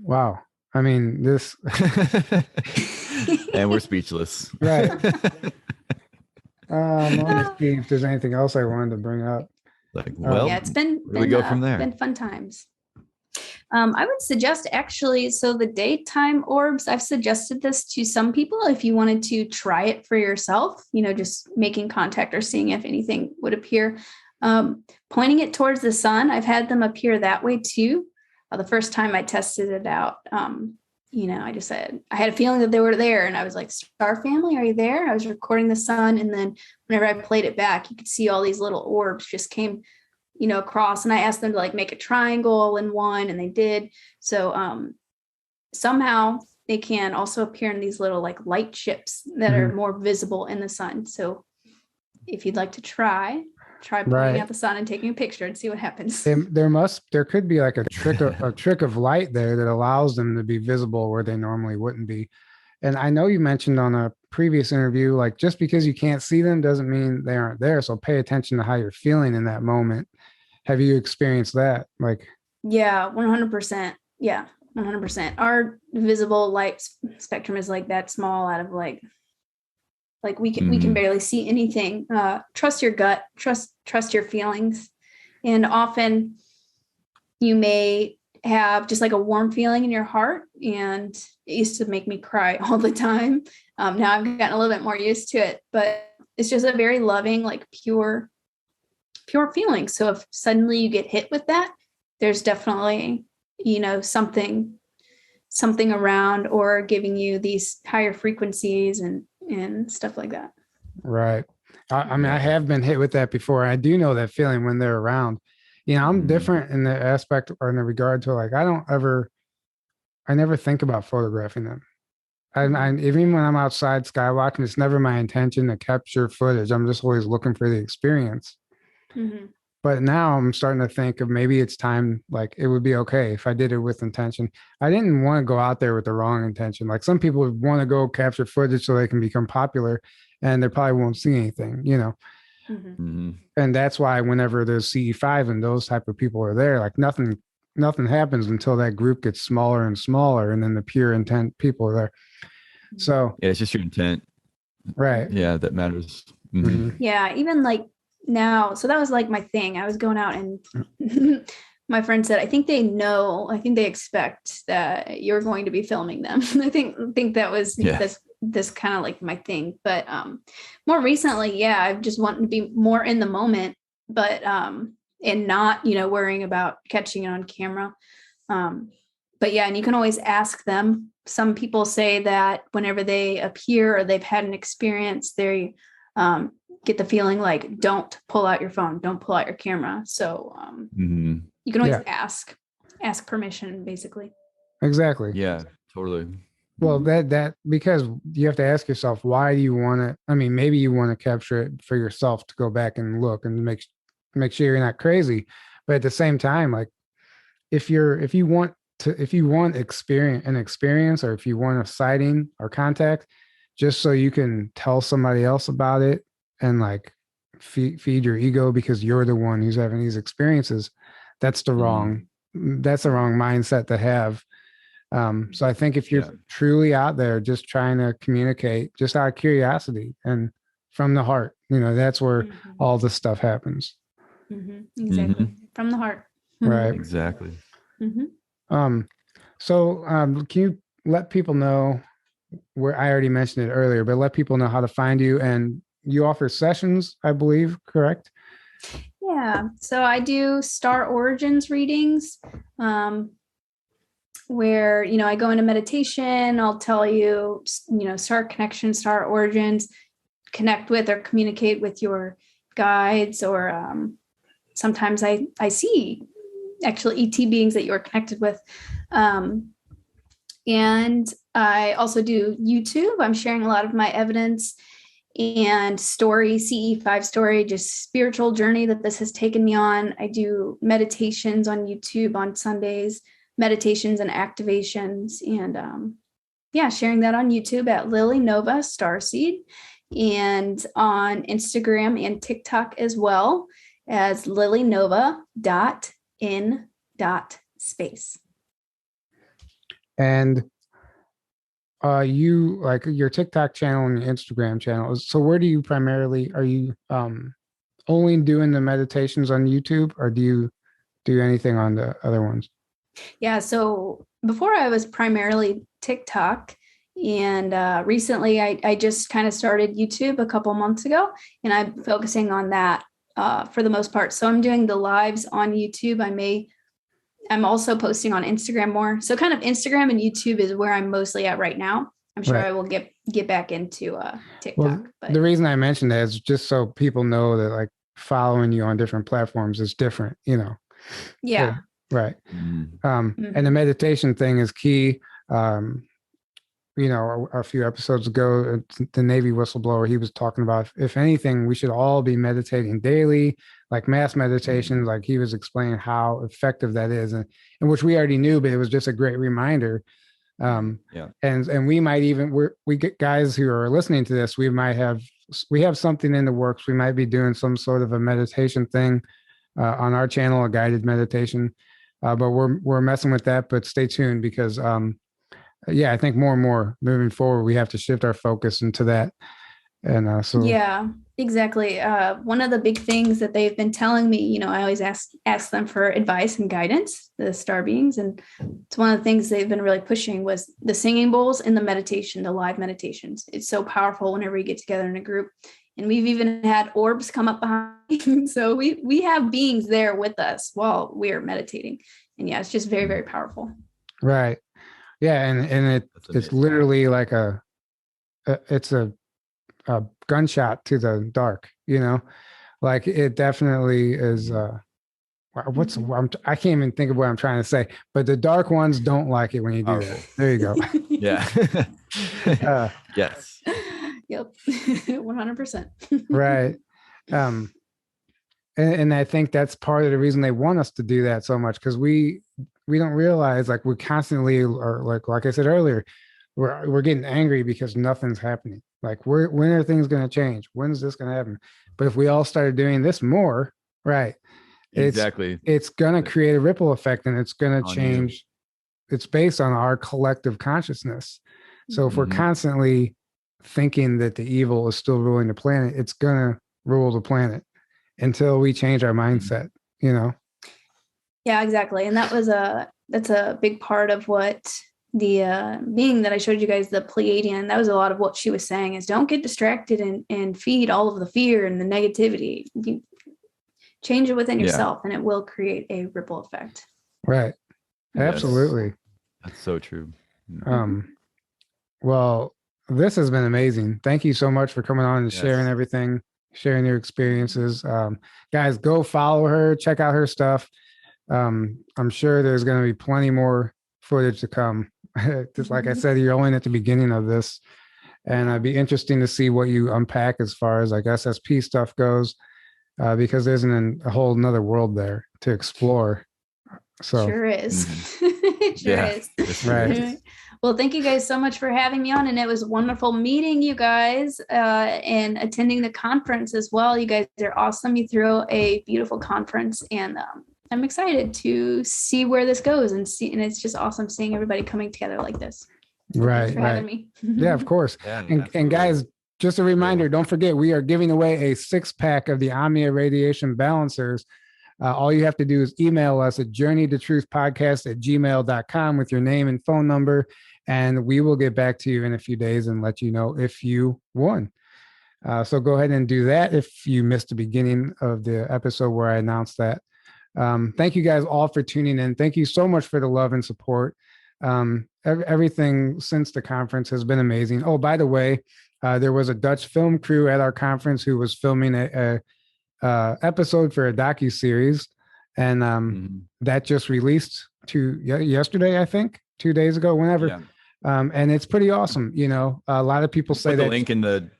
Wow. I mean, this. And we're speechless. Right. Let me see if there's anything else I wanted to bring up. It's been we go from there. Been fun times. I would suggest actually, so the daytime orbs, I've suggested this to some people if you wanted to try it for yourself, just making contact or seeing if anything would appear. Pointing it towards the sun, I've had them appear that way too. The first time I tested it out, I just said, I had a feeling that they were there and I was like, Star Family, are you there? I was recording the sun. And then whenever I played it back, you could see all these little orbs just came across, and I asked them to like make a triangle in one, and they did. So somehow they can also appear in these little like light ships that are more visible in the sun. So if you'd like to try pointing at the sun and taking a picture and see what happens. There could be like a trick of light there that allows them to be visible where they normally wouldn't be. And I know you mentioned on a previous interview, like just because you can't see them doesn't mean they aren't there. So pay attention to how you're feeling in that moment. Have you experienced that? Yeah, 100%. Yeah, 100%. Our visible light spectrum is like that small out of like we can barely see anything. Trust your gut, trust your feelings. And often you may have just like a warm feeling in your heart, and it used to make me cry all the time. Now I've gotten a little bit more used to it, but it's just a very loving, like pure feeling. So if suddenly you get hit with that, there's definitely, something around or giving you these higher frequencies and stuff like that. Right. I mean, I have been hit with that before. I do know that feeling when they're around. I'm different in the aspect or in the regard to like, I never think about photographing them. Even when I'm outside skywalking, it's never my intention to capture footage. I'm just always looking for the experience. Mm-hmm. But now I'm starting to think of maybe it's time, like it would be okay if I did it with intention. I didn't want to go out there with the wrong intention. Like some people would want to go capture footage so they can become popular and they probably won't see anything, And that's why whenever there's CE5 and those type of people are there, like nothing happens until that group gets smaller and smaller. And then the pure intent people are there. So yeah, it's just your intent. Right. Yeah, that matters. Yeah, even like now, so that was like my thing. I was going out and my friend said, I think they expect that you're going to be filming them. I think that was this kind of like my thing. But more recently, I've just wanted to be more in the moment, but and not, worrying about catching it on camera. But yeah, and you can always ask them. Some people say that whenever they appear or they've had an experience, they get the feeling like, don't pull out your phone, don't pull out your camera. So you can always ask permission, basically. Exactly. Yeah, totally. Well, that because you have to ask yourself, why do you want to? I mean, maybe you want to capture it for yourself to go back and look and make sure you're not crazy. But at the same time, like if you want experience, or if you want a sighting or contact, just so you can tell somebody else about it and like feed your ego because you're the one who's having these experiences, that's the wrong mindset to have. So I think if you're truly out there just trying to communicate just out of curiosity and from the heart, that's where all this stuff happens. Exactly. From the heart. Right. Exactly. So can you let people know where, I already mentioned it earlier, but let people know how to find you, and you offer sessions, I believe, correct? Yeah. So I do star origins readings, where, I go into meditation. I'll tell you, star connection, star origins, connect with or communicate with your guides, or sometimes I see actual ET beings that you're connected with. And I also do YouTube. I'm sharing a lot of my evidence and story, CE5 story, just spiritual journey that this has taken me on. I do meditations on YouTube on Sundays, meditations and activations, and sharing that on YouTube at Lily Nova Starseed, and on Instagram and TikTok as well as lilynova.in.space. And you like your TikTok channel and your Instagram channel. So where do you primarily, are you only doing the meditations on YouTube, or do you do anything on the other ones? Yeah. So before I was primarily TikTok, and recently I just kind of started YouTube a couple months ago, and I'm focusing on that for the most part. So I'm doing the lives on YouTube. I'm also posting on Instagram more. So kind of Instagram and YouTube is where I'm mostly at right now. I'm sure Right. I will get back into TikTok. Well, But the reason I mentioned that is just so people know that like following you on different platforms is different, you know. yeah. Right. Mm. And the meditation thing is key. You know, a few episodes ago, the Navy whistleblower, he was talking about, if anything, we should all be meditating daily, like mass meditation. Like he was explaining how effective that is, and which we already knew, but it was just a great reminder. Yeah. And we might even, we get guys who are listening to this, we have something in the works. We might be doing some sort of a meditation thing on our channel, a guided meditation. But we're messing with that. But stay tuned because yeah, I think more and more moving forward, we have to shift our focus into that. And so Yeah, exactly. One of the big things that they've been telling me, you know, I always ask them for advice and guidance, the star beings, and it's one of the things they've been really pushing was the singing bowls and the meditation, the live meditations. It's so powerful whenever we get together in a group, and we've even had orbs come up behind. So we have beings there with us while we're meditating, and yeah, it's just very, very powerful. right, yeah, and it's literally like it's a gunshot to the dark, you know, like it definitely is. I can't even think of what I'm trying to say, but the dark ones don't like it when you do that. There you go. Yeah. Yes. Yep. 100%. Right. And I think that's part of the reason they want us to do that so much, because we don't realize, like, we constantly are like I said earlier, we're getting angry because nothing's happening. Like, when are things going to change? When's this going to happen? But if we all started doing this more, right, Exactly. it's going to create a ripple effect, and it's going to change. It's based on our collective consciousness. So if we're constantly thinking that the evil is still ruling the planet, it's going to rule the planet until we change our mindset, you know? Yeah, exactly. And that's a big part of what the being that I showed you guys, the Pleiadian, that was a lot of what she was saying is don't get distracted and feed all of the fear and the negativity. You change it within yourself and it will create a ripple effect. Right. Absolutely. Yes. That's so true. Well, this has been amazing. Thank you so much for coming on and sharing everything, sharing your experiences. Guys, go follow her, check out her stuff. I'm sure there's going to be plenty more footage to come. Just like I said, you're only at the beginning of this, and it'd be interesting to see what you unpack as far as like SSP stuff goes, because there's a whole nother world there to explore. So sure is. It sure is. Right. Well, thank you guys so much for having me on, and it was wonderful meeting you guys and attending the conference as well. You guys are awesome. You threw a beautiful conference, and I'm excited to see where this goes and it's just awesome seeing everybody coming together like this. Right. Thanks for having me. Yeah, of course. Yeah, and guys, just a reminder, don't forget, we are giving away a 6-pack of the Omnia radiation balancers. All you have to do is email us at journeytotruthpodcast@gmail.com with your name and phone number, and we will get back to you in a few days and let you know if you won. So go ahead and do that if you missed the beginning of the episode where I announced that. Thank you guys all for tuning in. Thank you so much for the love and support. Everything since the conference has been amazing. Oh, by the way, there was a Dutch film crew at our conference who was filming a episode for a docuseries, and that just released yesterday, I think, 2 days ago, whenever. Yeah. And it's pretty awesome. You know, a lot of people say put the link in the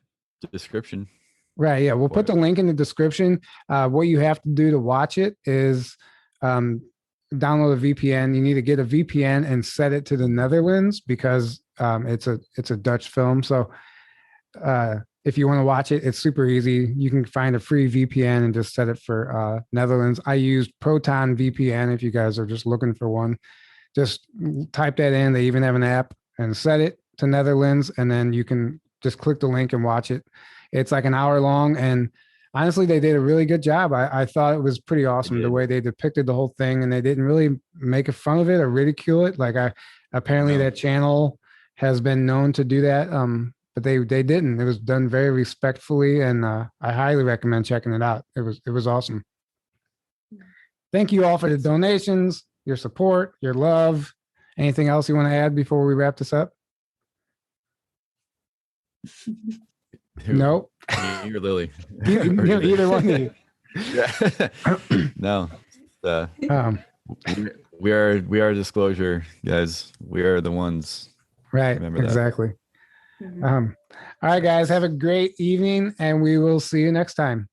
description. Right. Yeah. We'll put the link in the description. What you have to do to watch it is download a VPN. You need to get a VPN and set it to the Netherlands because it's a Dutch film. So if you want to watch it, it's super easy. You can find a free VPN and just set it for Netherlands. I used Proton VPN. If you guys are just looking for one, just type that in. They even have an app, and set it to Netherlands, and then you can just click the link and watch it. It's like an hour long, and honestly, they did a really good job. I thought it was pretty awesome the did. way they depicted the whole thing, and they didn't really make fun of it or ridicule it. Like apparently No. that channel has been known to do that. But they didn't. It was done very respectfully, and I highly recommend checking it out. It was awesome. Thank you all for the donations, your support, your love. Anything else you want to add before we wrap this up? Who- No. Me or Lily? Either one of you. Yeah. No. Um, We are disclosure, guys. We are the ones. right. Remember that. Exactly. Mhm. All right, guys. Have a great evening, and we will see you next time.